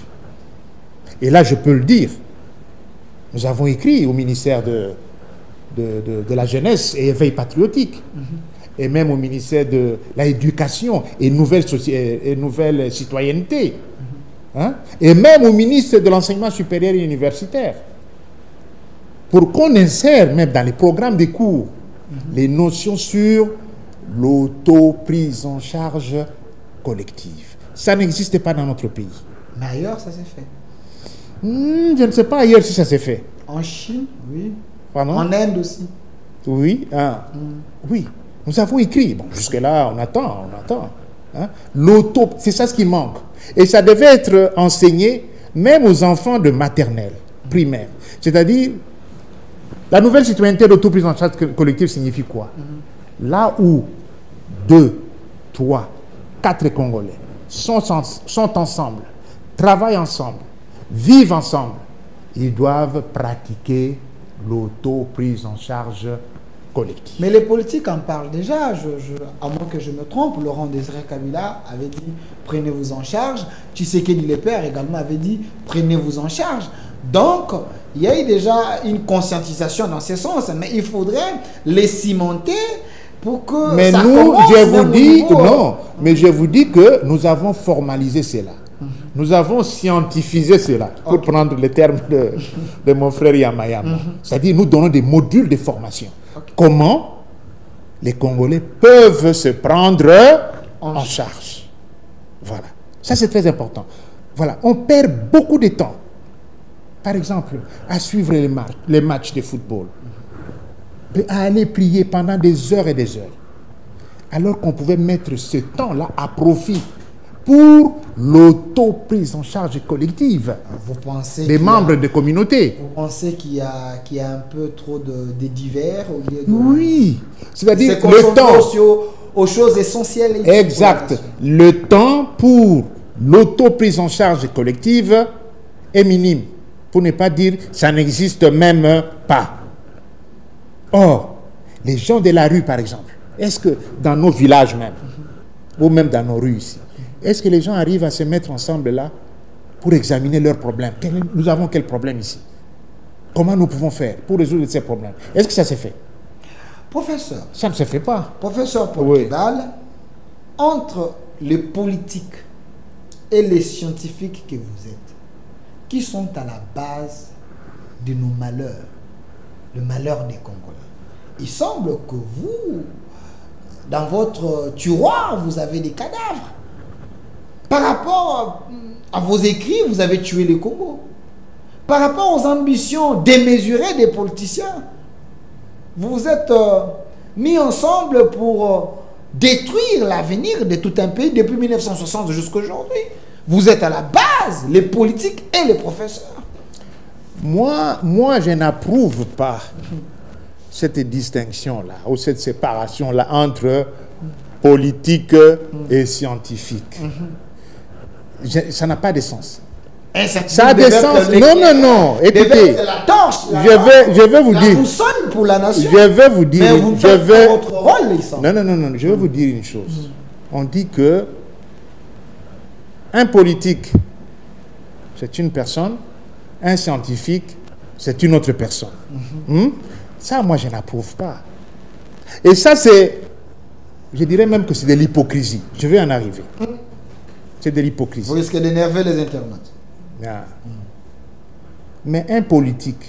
Et là, je peux le dire, nous avons écrit au ministère de la Jeunesse et Éveil patriotique, et même au ministère de l'Éducation et nouvelle citoyenneté, hein, et même au ministre de l'Enseignement supérieur et universitaire, pour qu'on insère même dans les programmes des cours les notions sur l'auto-prise en charge collective. Ça n'existe pas dans notre pays.
Mais ailleurs, ça s'est fait.
Je ne sais pas ailleurs si ça s'est fait.
En Chine, oui.
Pardon?
En Inde aussi.
Oui. Oui. Nous avons écrit. Bon, jusque-là, on attend. Hein? C'est ça ce qui manque. Et ça devait être enseigné même aux enfants de maternelle, primaire. C'est-à-dire, la nouvelle citoyenneté d'auto-prise en charge collective signifie quoi? là où 2, 3, 4 Congolais sont ensemble, travaillent ensemble, vivent ensemble, ils doivent pratiquer l'auto-prise en charge collective.
Mais les politiques en parlent déjà. À moins que je me trompe, Laurent Désiré Kabila avait dit prenez-vous en charge. Tshisekedi le père également avait dit prenez-vous en charge. Donc, il y a eu déjà une conscientisation dans ce sens, mais il faudrait les cimenter pour que
mais
ça
nous,
commence
je vous
même au
dis,
niveau,
non, mais je vous dis que nous avons formalisé cela. Nous avons scientifisé cela, pour prendre le terme de mon frère Yamayama. C'est-à-dire, nous donnons des modules de formation. Comment les Congolais peuvent se prendre en charge. Voilà. Ça, c'est très important. Voilà. On perd beaucoup de temps. Par exemple, à suivre les matchs de football. À aller prier pendant des heures et des heures. Alors qu'on pouvait mettre ce temps-là à profit pour l'auto-prise en charge collective des membres de communautés.
Vous pensez qu'il y a un peu trop de divers au lieu de...
Oui, c'est-à-dire
le temps aux choses essentielles.
Exact. Le temps pour l'auto-prise en charge collective est minime. Pour ne pas dire ça n'existe même pas. Or, les gens de la rue, par exemple, est-ce que dans nos villages même, ou même dans nos rues ici, est-ce que les gens arrivent à se mettre ensemble là pour examiner leurs problèmes? Nous avons quel problème ici? Comment nous pouvons faire pour résoudre ces problèmes? Est-ce que ça s'est fait?
Professeur.
Ça ne se fait pas.
Professeur Portugal, entre les politiques et les scientifiques que vous êtes, qui sont à la base de nos malheurs, le malheur des Congolais? Il semble que vous, dans votre tiroir, vous avez des cadavres. Par rapport à vos écrits, vous avez tué les Congo. Par rapport aux ambitions démesurées des politiciens, vous vous êtes mis ensemble pour détruire l'avenir de tout un pays depuis 1960 jusqu'à aujourd'hui. Vous êtes à la base, les politiques et les professeurs.
Moi, je n'approuve pas cette distinction-là, ou cette séparation-là entre politique et scientifique. Ça n'a pas de sens. Ça a des sens. Non. Écoutez, je vais vous dire.
Pour la nation.
Je vais vous dire.
Mais vous faites votre rôle,
non. Je vais vous dire une chose. On dit que un politique, c'est une personne. Un scientifique, c'est une autre personne. Ça, moi, je n'approuve pas. Et ça, c'est, je dirais même que c'est de l'hypocrisie. Je vais en arriver. C'est de l'hypocrisie.
Vous risquez d'énerver les internautes.
Mais un politique,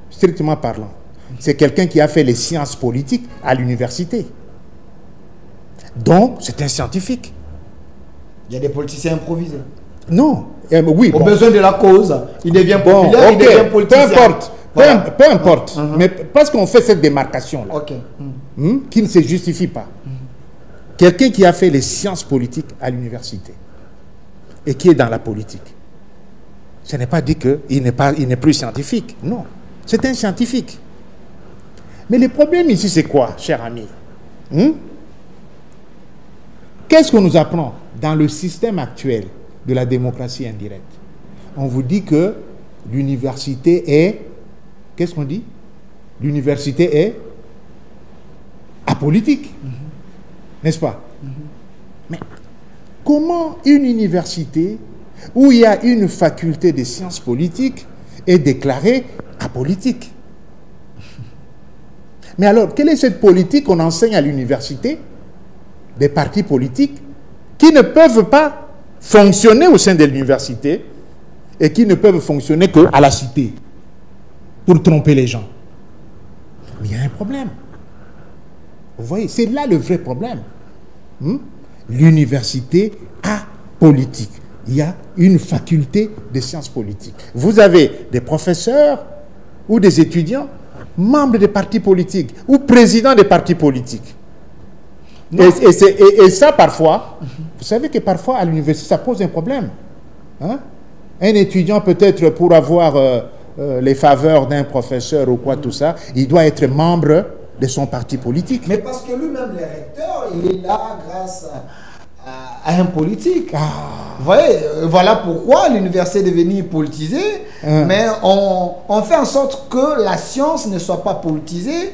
strictement parlant, c'est quelqu'un qui a fait les sciences politiques à l'université. Donc, c'est un scientifique.
Il y a des politiciens improvisés.
Non. Oui,
au besoin de la cause, il devient populaire, il devient politicien.
Peu importe. Mais parce qu'on fait cette démarcation-là, qui ne se justifie pas. Quelqu'un qui a fait les sciences politiques à l'université et qui est dans la politique, ce n'est pas dit qu'il n'est plus scientifique. Non, c'est un scientifique. Mais le problème ici, c'est quoi, cher ami? Qu'est-ce qu'on nous apprend dans le système actuel de la démocratie indirecte? On vous dit que l'université est... Qu'est-ce qu'on dit? L'université est apolitique. N'est-ce pas? Mais comment une université où il y a une faculté de sciences politiques est déclarée apolitique? Mais alors, quelle est cette politique qu'on enseigne à l'université? Des partis politiques qui ne peuvent pas fonctionner au sein de l'université et qui ne peuvent fonctionner qu'à la cité pour tromper les gens. Mais il y a un problème. Vous voyez, c'est là le vrai problème. L'université apolitique. Il y a une faculté de sciences politiques. Vous avez des professeurs ou des étudiants, membres des partis politiques ou présidents des partis politiques. Et ça, parfois, vous savez que parfois, à l'université, ça pose un problème. Un étudiant, peut-être, pour avoir les faveurs d'un professeur ou quoi, tout ça, il doit être membre de son parti politique.
Mais parce que lui-même, le recteur, il est là grâce à un politique. Vous voyez, voilà pourquoi l'université est devenue politisée, mais on fait en sorte que la science ne soit pas politisée.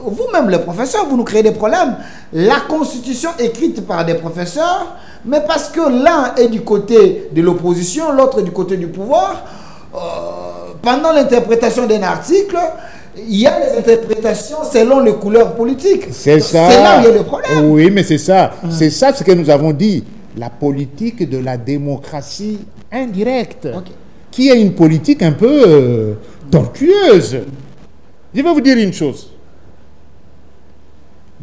Vous-même, les professeurs, vous nous créez des problèmes. La constitution écrite par des professeurs, mais parce que l'un est du côté de l'opposition, l'autre du côté du pouvoir, pendant l'interprétation d'un article, il y a les interprétations selon les couleurs politiques.
C'est ça.
C'est là où il y a le problème.
Oui, mais c'est ça. C'est ça ce que nous avons dit. La politique de la démocratie indirecte, qui est une politique un peu tortueuse. Je vais vous dire une chose.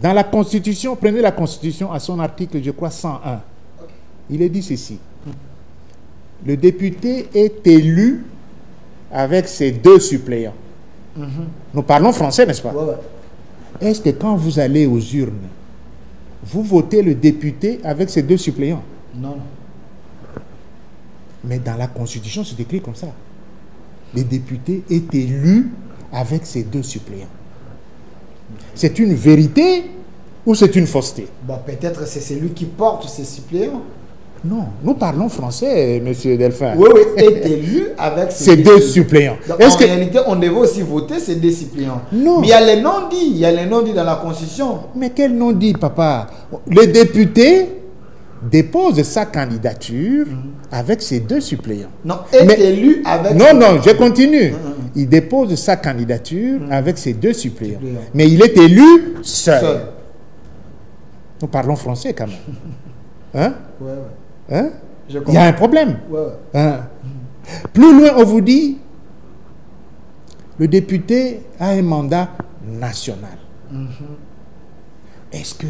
Dans la Constitution, prenez la Constitution à son article, je crois, 101. Il est dit ceci. Le député est élu avec ses 2 suppléants. Nous parlons français, n'est-ce pas? Est-ce que quand vous allez aux urnes, vous votez le député avec ses 2 suppléants?
Non.
Mais dans la Constitution, c'est écrit comme ça. Le député est élu avec ses 2 suppléants. C'est une vérité ou c'est une fausseté?
Peut-être c'est celui qui porte ses suppléants.
Non, nous parlons français, monsieur Delphin.
Oui, est élu avec
ses 2 suppléants.
En réalité, on devait aussi voter ces 2 suppléants.
Non.
Mais il y a les non-dits. Il y a les non-dits dans la Constitution.
Mais quel non-dit, papa? Le député dépose sa candidature avec ses 2 suppléants.
Non, élu avec...
Non, je continue. Il dépose sa candidature avec ses 2 suppléants. Mais il est élu seul. Nous parlons français quand même. Hein? Hein? Il y a un problème. Hein? Plus loin, on vous dit, le député a un mandat national. Est-ce que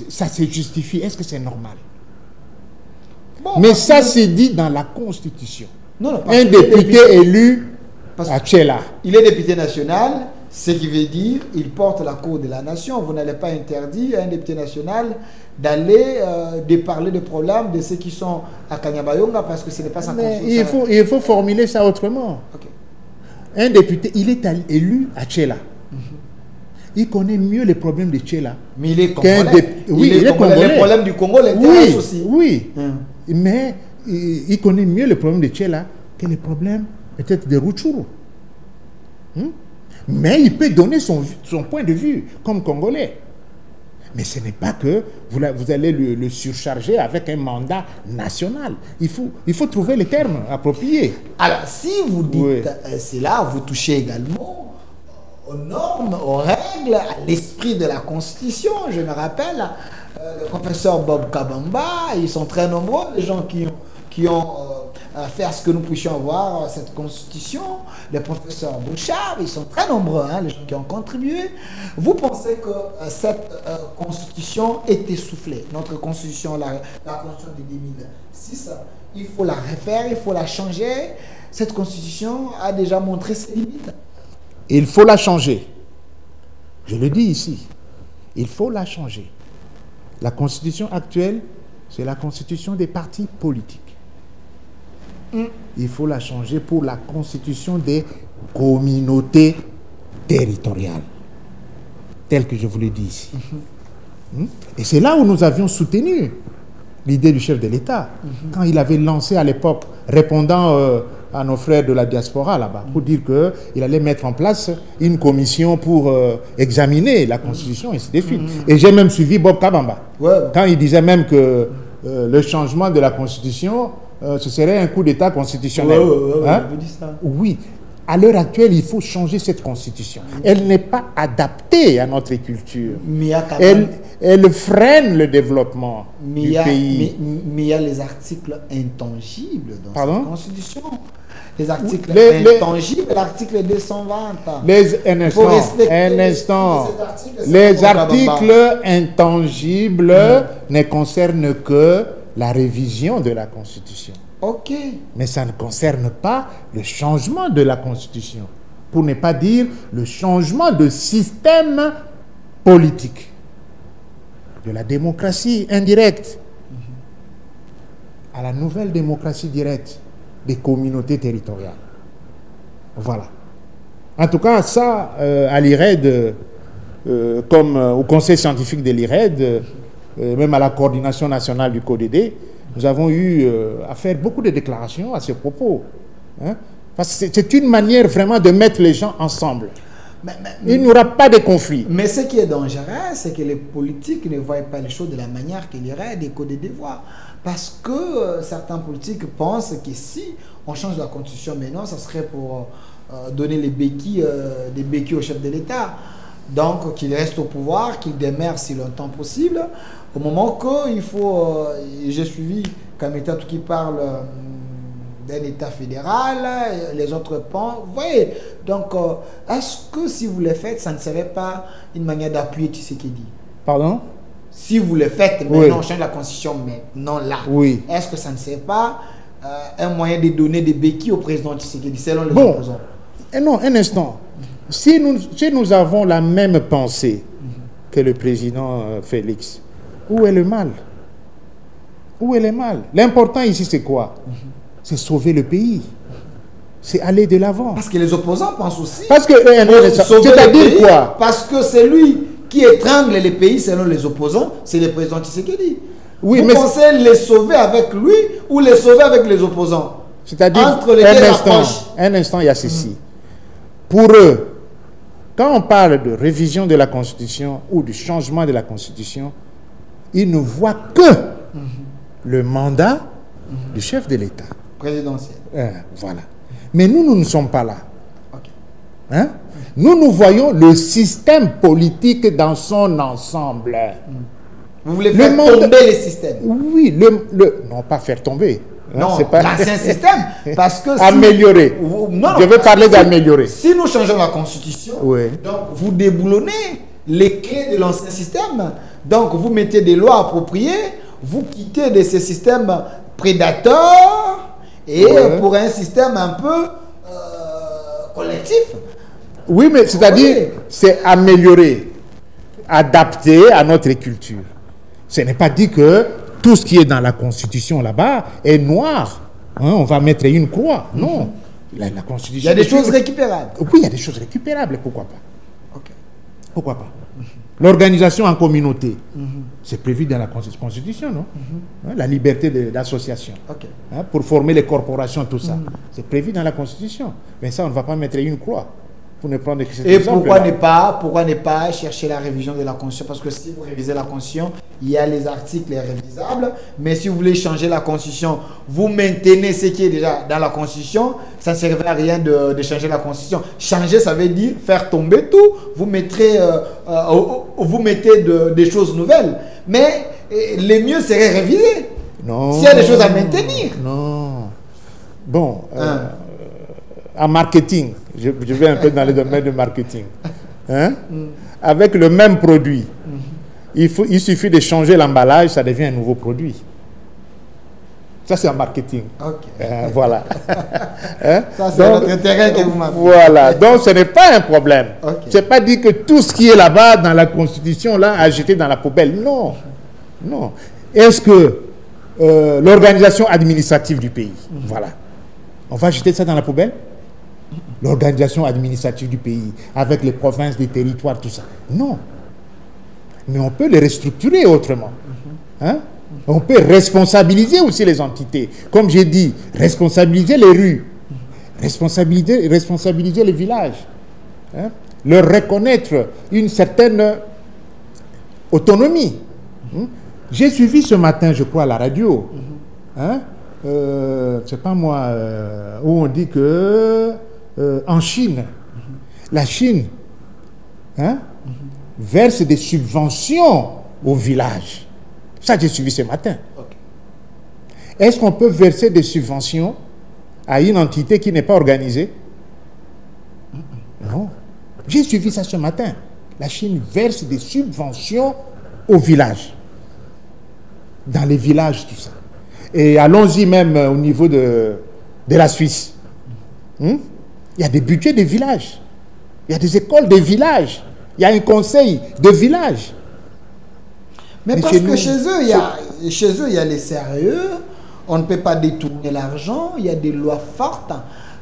ça se justifie? Est-ce que c'est normal? Mais ça, c'est dit dans la Constitution. Un député élu à Tchela.
Il est député national, ce qui veut dire qu'il porte la cour de la nation. Vous n'allez pas interdire à un député national d'aller de parler des problèmes de ceux qui sont à Kanyabayonga parce que ce n'est pas sa constitution.
Il faut formuler ça autrement. Un député, il est élu à Tchela. Il connaît mieux les problèmes de Tchela.
Mais il est congolais.
Il est congolais.
Les problèmes du Congo l'intéressent aussi.
Oui, mais il connaît mieux les problèmes de Tchela que les problèmes peut-être de Rutshuru. Mais il peut donner son point de vue comme Congolais. Mais ce n'est pas que vous allez le surcharger avec un mandat national. Il faut trouver les termes appropriés.
Alors, si vous dites cela, vous touchez également aux normes, aux règles, à l'esprit de la Constitution. Je me rappelle, le professeur Bob Kabamba, ils sont très nombreux, les gens qui ont fait à ce que nous puissions avoir cette Constitution. Les professeurs Bouchard, ils sont très nombreux, les gens qui ont contribué. Vous pensez que cette Constitution est essoufflée? Notre Constitution, la Constitution de 2006, il faut la refaire, il faut la changer. Cette Constitution a déjà montré ses limites.
Il faut la changer. Je le dis ici. Il faut la changer. La Constitution actuelle, c'est la Constitution des partis politiques. Il faut la changer pour la constitution des communautés territoriales, telle que je vous l'ai dit ici. Et c'est là où nous avions soutenu l'idée du chef de l'État, quand il avait lancé à l'époque, répondant à nos frères de la diaspora là-bas, pour dire qu'il allait mettre en place une commission pour examiner la Constitution, et ainsi de suite. Et j'ai même suivi Bob Kabamba, quand il disait même que le changement de la Constitution, ce serait un coup d'État constitutionnel. Oui. À l'heure actuelle, il faut changer cette constitution. Elle n'est pas adaptée à notre culture. Elle freine le développement du pays.
Mais il y a les articles intangibles dans cette constitution. Les articles intangibles, l'article 220.
Un instant. Les articles intangibles ne concernent que la révision de la Constitution.
Ok.
Mais ça ne concerne pas le changement de la Constitution. Pour ne pas dire le changement de système politique. De la démocratie indirecte à la nouvelle démocratie directe des communautés territoriales. Voilà. En tout cas, ça, à l'IRED, comme au conseil scientifique de l'IRED, même à la coordination nationale du CODD, nous avons eu à faire beaucoup de déclarations à ce propos. Hein? Parce que c'est une manière vraiment de mettre les gens ensemble. Il n'y aura pas de conflit.
Mais ce qui est dangereux, c'est que les politiques ne voient pas les choses de la manière que l'IRED et CODD voient. Parce que certains politiques pensent que si on change la constitution maintenant, ça serait pour donner des béquilles au chef de l'État. Donc, qu'il reste au pouvoir, qu'il demeure si longtemps possible. Au moment qu'il faut... j'ai suivi Kameta qui parle d'un État fédéral, les autres pensent... Vous voyez, donc, est-ce que si vous le faites, ça ne serait pas une manière d'appuyer Tshisekedi?
Pardon?
Si vous le faites, maintenant, on change la constitution maintenant, là.
Oui.
Est-ce que ça ne serait pas un moyen de donner des béquilles au président Tshisekedi, selon les opposants?
Non, un instant. Si nous avons la même pensée que le président Félix, où est le mal? Où est le mal? L'important ici, c'est quoi? C'est sauver le pays. C'est aller de l'avant.
Parce que les opposants pensent aussi.
Parce que c'est-à-dire quoi?
Parce que c'est lui qui étrangle les pays selon les opposants, c'est le président Tshisekedi.
Oui,
vous pensez les sauver avec lui ou les sauver avec les opposants?
C'est-à-dire,
entre les
un instant, il y a ceci. Pour eux, quand on parle de révision de la Constitution ou du changement de la Constitution, ils ne voient que le mandat du chef de l'État.
Présidentiel.
Voilà. Mais nous ne sommes pas là.
Okay.
Hein? Nous voyons le système politique dans son ensemble.
Vous voulez faire tomber les systèmes?
Oui, non, pas faire tomber.
Non, l'ancien système, parce que...
Améliorer. Je veux parler d'améliorer.
Si nous changeons la Constitution, donc vous déboulonnez les clés de l'ancien système, donc vous mettez des lois appropriées, vous quittez de ces systèmes prédateurs et pour un système un peu collectif.
Oui, mais c'est-à-dire, c'est améliorer, adapter à notre culture. Ce n'est pas dit que tout ce qui est dans la Constitution là-bas est noir. Hein, on va mettre une croix. Non. La Constitution...
Il y a des choses récupérables.
Oui, il y a des choses récupérables. Pourquoi pas? Pourquoi pas? L'organisation en communauté, c'est prévu dans la Constitution, non? Hein, la liberté d'association. Hein, pour former les corporations, tout ça. C'est prévu dans la Constitution. Mais ça, on ne va pas mettre une croix. Pour ne prendre que cet exemple.
Pourquoi ne pas chercher la révision de la Constitution? Parce que si vous révisez la Constitution, il y a les articles révisables, mais si vous voulez changer la Constitution, vous maintenez ce qui est déjà dans la Constitution, ça ne servait à rien de changer la Constitution. Changer, ça veut dire faire tomber tout. Vous mettez des choses nouvelles. Mais le mieux serait réviser.
Non.
S'il y a des choses à maintenir.
Non. Bon, en marketing, je vais un peu dans le domaine du marketing. Hein? Avec le même produit, il suffit de changer l'emballage, ça devient un nouveau produit. Ça, c'est en marketing. Voilà.
Hein? Ça, c'est notre intérêt que vous m'avez.
Voilà. Donc, ce n'est pas un problème. Ce n'est pas dit que tout ce qui est là-bas, dans la Constitution, là, a jeté dans la poubelle. Non. Non. Est-ce que l'organisation administrative du pays, voilà, on va jeter ça dans la poubelle? L'organisation administrative du pays, avec les provinces, les territoires, tout ça. Non. Mais on peut les restructurer autrement. Hein? On peut responsabiliser aussi les entités. Comme j'ai dit, responsabiliser les rues, responsabiliser les villages, hein? Leur reconnaître une certaine autonomie. J'ai suivi ce matin, je crois, à la radio, hein? C'est pas moi, où on dit que en Chine, la Chine, hein, verse des subventions aux villages. Ça, j'ai suivi ce matin. Est-ce qu'on peut verser des subventions à une entité qui n'est pas organisée? Non. J'ai suivi ça ce matin. La Chine verse des subventions aux villages. Dans les villages, tout ça. Et allons-y même au niveau de la Suisse. Il y a des budgets de villages. Il y a des écoles de villages. Il y a un conseil de village.
Mais parce que chez eux, il y a les sérieux. On ne peut pas détourner l'argent. Il y a des lois fortes.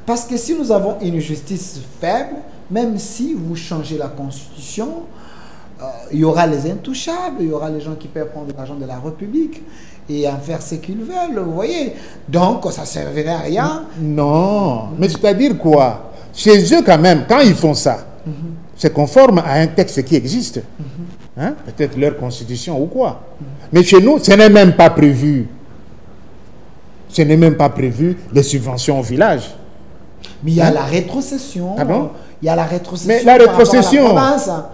Parce que si nous avons une justice faible, même si vous changez la constitution, il y aura les intouchables, il y aura les gens qui peuvent prendre l'argent de la République et en faire ce qu'ils veulent, vous voyez. Donc, ça ne servirait à rien.
Non, mais c'est-à-dire quoi? Chez eux, quand même, quand ils font ça, c'est conforme à un texte qui existe. Hein? Peut-être leur constitution ou quoi. Mais chez nous, ce n'est même pas prévu. Ce n'est même pas prévu les subventions au village.
Mais il y a la rétrocession.
Pardon?
Il y a la rétrocession.
Mais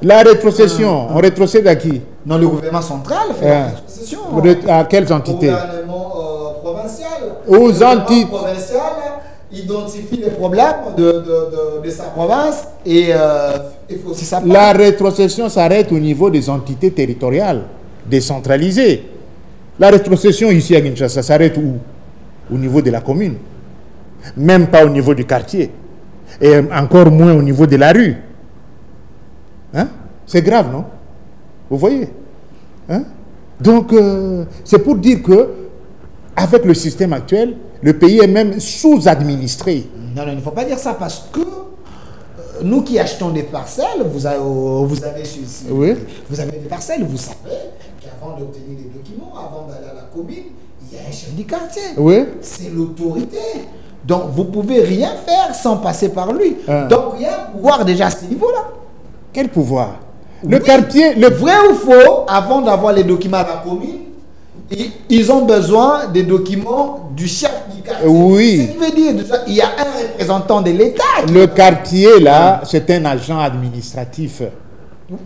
la rétrocession, on rétrocède à qui?
Non, le gouvernement central fait la rétrocession.
À quelles entités?
Au gouvernement provincial.
Aux
le gouvernement
entités.
provincial identifie les problèmes de sa province et il faut aussi savoir.
La rétrocession s'arrête au niveau des entités territoriales décentralisées. La rétrocession ici à Kinshasa s'arrête où? Au niveau de la commune. Même pas au niveau du quartier. Et encore moins au niveau de la rue. Hein? C'est grave, non? Vous voyez? Hein? Donc, c'est pour dire que, avec le système actuel, le pays est même sous-administré.
Non, il ne faut pas dire ça parce que nous qui achetons des parcelles, vous avez des parcelles, vous savez qu'avant d'obtenir des documents, avant d'aller à la commune, il y a un chef du quartier.
Oui.
C'est l'autorité. Donc, vous ne pouvez rien faire sans passer par lui. Donc, il y a un pouvoir déjà à ce niveau-là.
Quel pouvoir?
Le quartier, le vrai ou faux, avant d'avoir les documents à la commune, ils ont besoin des documents du chef du quartier.
Oui.
Ce qui veut dire déjà, il y a un représentant de l'État.
Le quartier, là, c'est un agent administratif.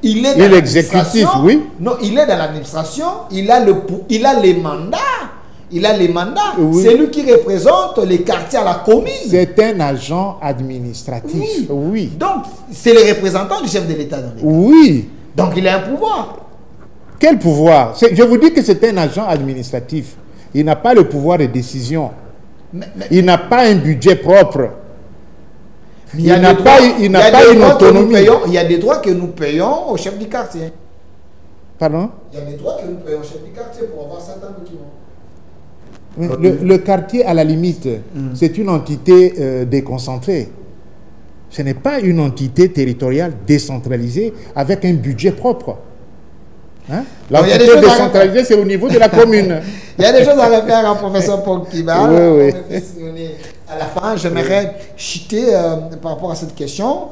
Il est dans
l'exécutif, oui.
Non, il est dans l'administration, il a les mandats. Il a les mandats.
Oui.
C'est lui qui représente les quartiers à la commune.
C'est un agent administratif. Oui.
Donc, c'est le représentant du chef de l'État dans l'État.
Oui.
Donc, il a un pouvoir.
Quel pouvoir? Je vous dis que c'est un agent administratif. Il n'a pas le pouvoir de décision. Il n'a pas un budget propre. Il n'a pas une autonomie.
Il y a des droits que nous payons au chef du quartier.
Pardon?
Il y a des droits que nous payons au chef du quartier pour avoir certains documents.
Le quartier, à la limite, c'est une entité déconcentrée. Ce n'est pas une entité territoriale décentralisée avec un budget propre. Hein? L'entité décentralisée, c'est au niveau de la commune.
Il y a des choses à refaire, professeur Pogba.
Oui.
À la fin, j'aimerais chuter par rapport à cette question.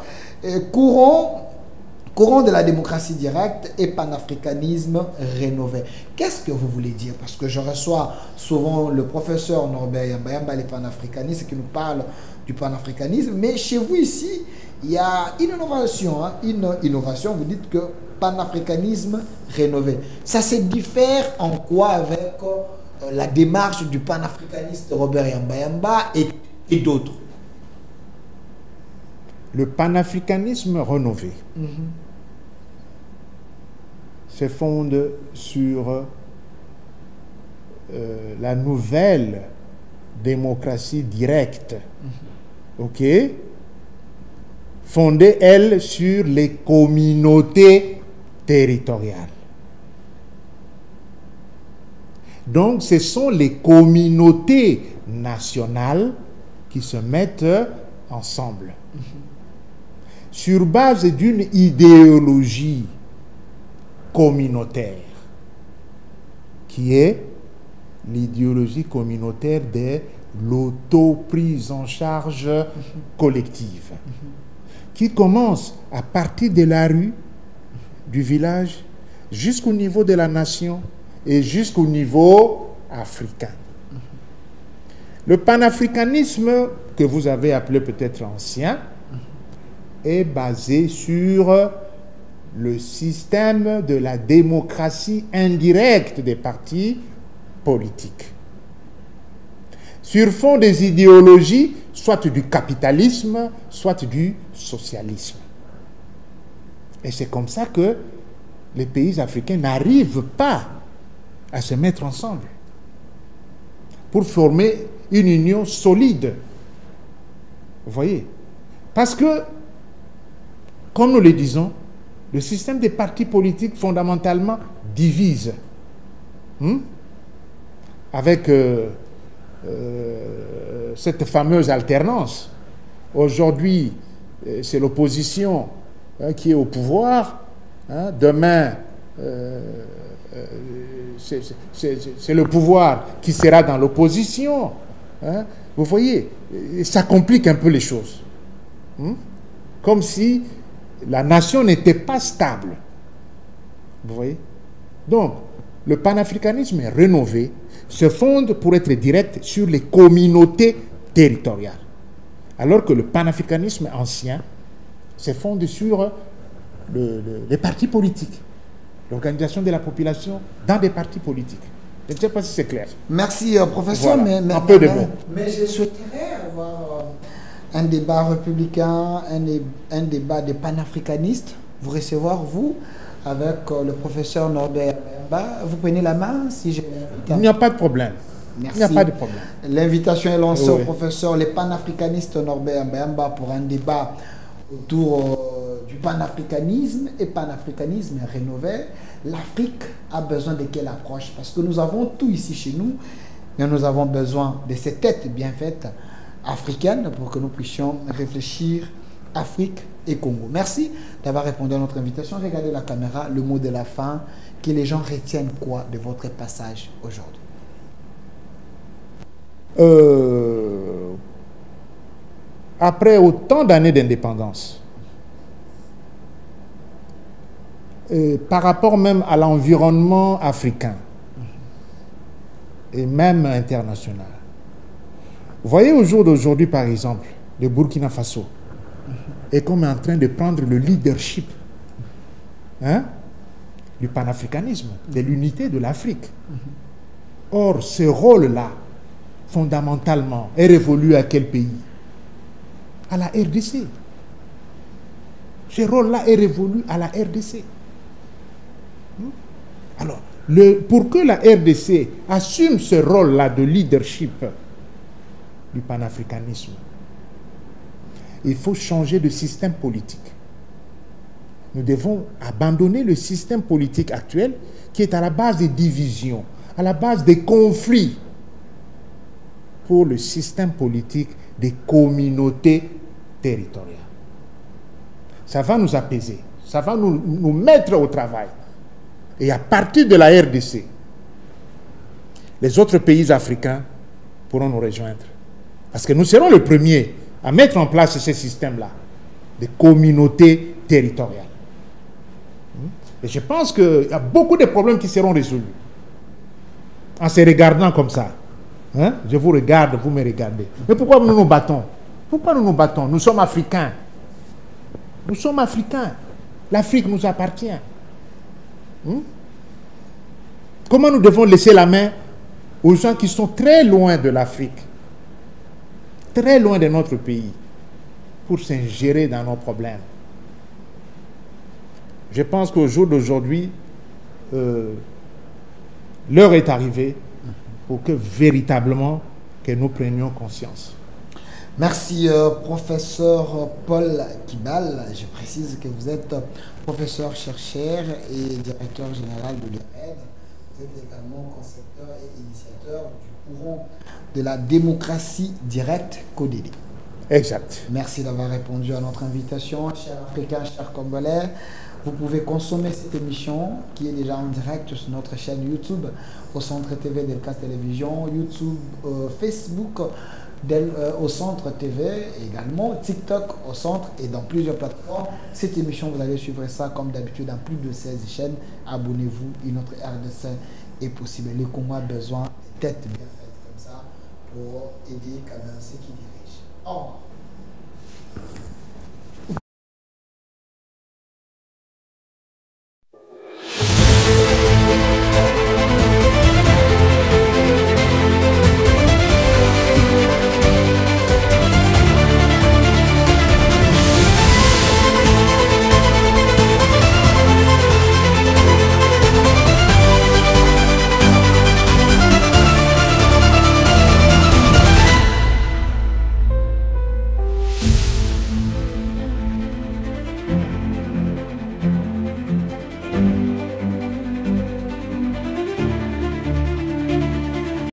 Courant de la démocratie directe et panafricanisme rénové. Qu'est-ce que vous voulez dire? Parce que je reçois souvent le professeur Norbert Yamba, les panafricanistes, qui nous parle du panafricanisme. Mais chez vous ici, il y a une innovation. Une innovation, vous dites que panafricanisme rénové. Ça se diffère en quoi avec la démarche du panafricaniste Robert Yamba et d'autres?
Le panafricanisme rénové se fonde sur la nouvelle démocratie directe, ok, fondée, elle, sur les communautés territoriales. Donc, ce sont les communautés nationales qui se mettent ensemble sur base d'une idéologie communautaire qui est l'idéologie communautaire de l'auto-prise en charge collective qui commence à partir de la rue, du village, jusqu'au niveau de la nation et jusqu'au niveau africain. Le panafricanisme, que vous avez appelé peut-être ancien, est basé sur le système de la démocratie indirecte des partis politiques. Sur fond des idéologies, soit du capitalisme, soit du socialisme. Et c'est comme ça que les pays africains n'arrivent pas à se mettre ensemble pour former une union solide. Vous voyez? Parce que, comme nous le disons, le système des partis politiques fondamentalement divise. Avec cette fameuse alternance. Aujourd'hui, c'est l'opposition qui est au pouvoir. Hein. Demain, c'est le pouvoir qui sera dans l'opposition. Hein. Vous voyez, ça complique un peu les choses. Comme si la nation n'était pas stable. Vous voyez? Donc, le panafricanisme rénové se fonde, pour être direct, sur les communautés territoriales. Alors que le panafricanisme ancien se fonde sur les partis politiques, l'organisation de la population dans des partis politiques. Je ne sais pas si c'est clair.
Merci, professeur.
Voilà, un peu de mots.
Mais je souhaiterais avoir un débat républicain, un débat des panafricanistes. Vous recevoir, vous, avec le professeur Norbert Mbemba. Vous prenez la main si je l'invite.
Il n'y a pas de problème.
Merci.
Il n'y a pas de problème.
L'invitation est lancée au
Oui.
professeur, les panafricanistes Norbert Mbemba, pour un débat autour du panafricanisme et panafricanisme rénové. L'Afrique a besoin de quelle approche? Parce que nous avons tout ici chez nous, mais nous avons besoin de ces têtes bien faites africaines pour que nous puissions réfléchir Afrique et Congo. Merci d'avoir répondu à notre invitation. Regardez la caméra, le mot de la fin, que les gens retiennent quoi de votre passage aujourd'hui?
Après autant d'années d'indépendance, par rapport même à l'environnement africain et même international, vous voyez au jour d'aujourd'hui, par exemple, le Burkina Faso est comme en train de prendre le leadership du panafricanisme, de l'unité de l'Afrique. Or, ce rôle-là, fondamentalement, est révolu à quel pays? À la RDC. Ce rôle-là est révolu à la RDC. Alors, pour que la RDC assume ce rôle-là de leadership du panafricanisme, il faut changer de système politique. Nous devons abandonner le système politique actuel qui est à la base des divisions, à la base des conflits, pour le système politique des communautés territoriales. Ça va nous apaiser, ça va nous mettre au travail. Et à partir de la RDC, les autres pays africains pourront nous rejoindre. Parce que nous serons les premiers à mettre en place ce système-là, des communautés territoriales. Et je pense qu'il y a beaucoup de problèmes qui seront résolus en se regardant comme ça. Je vous regarde, vous me regardez. Mais pourquoi nous nous battons? Pourquoi nous nous battons? Nous sommes africains. Nous sommes africains. L'Afrique nous appartient. Comment nous devons laisser la main aux gens qui sont très loin de l'Afrique, très loin de notre pays, pour s'ingérer dans nos problèmes? Je pense qu'au jour d'aujourd'hui, l'heure est arrivée pour que véritablement que nous prenions conscience.
Merci, professeur Paul Kibal. Je précise que vous êtes professeur chercheur et directeur général de l'URED. Vous êtes également concepteur et initiateur du courant de la démocratie directe CODED.
Exact.
Merci d'avoir répondu à notre invitation, chers Africains, chers Congolais. Vous pouvez consommer cette émission qui est déjà en direct sur notre chaîne YouTube au Centre TV d'Elkas Télévision, YouTube, Facebook au Centre TV, également TikTok au Centre et dans plusieurs plateformes. Cette émission, vous allez suivre ça comme d'habitude dans plus de 16 chaînes. Abonnez-vous, une autre RDC est possible. Le Congo a besoin de têtes bien faites comme ça pour aider quand même ceux qui dirigent. Au revoir.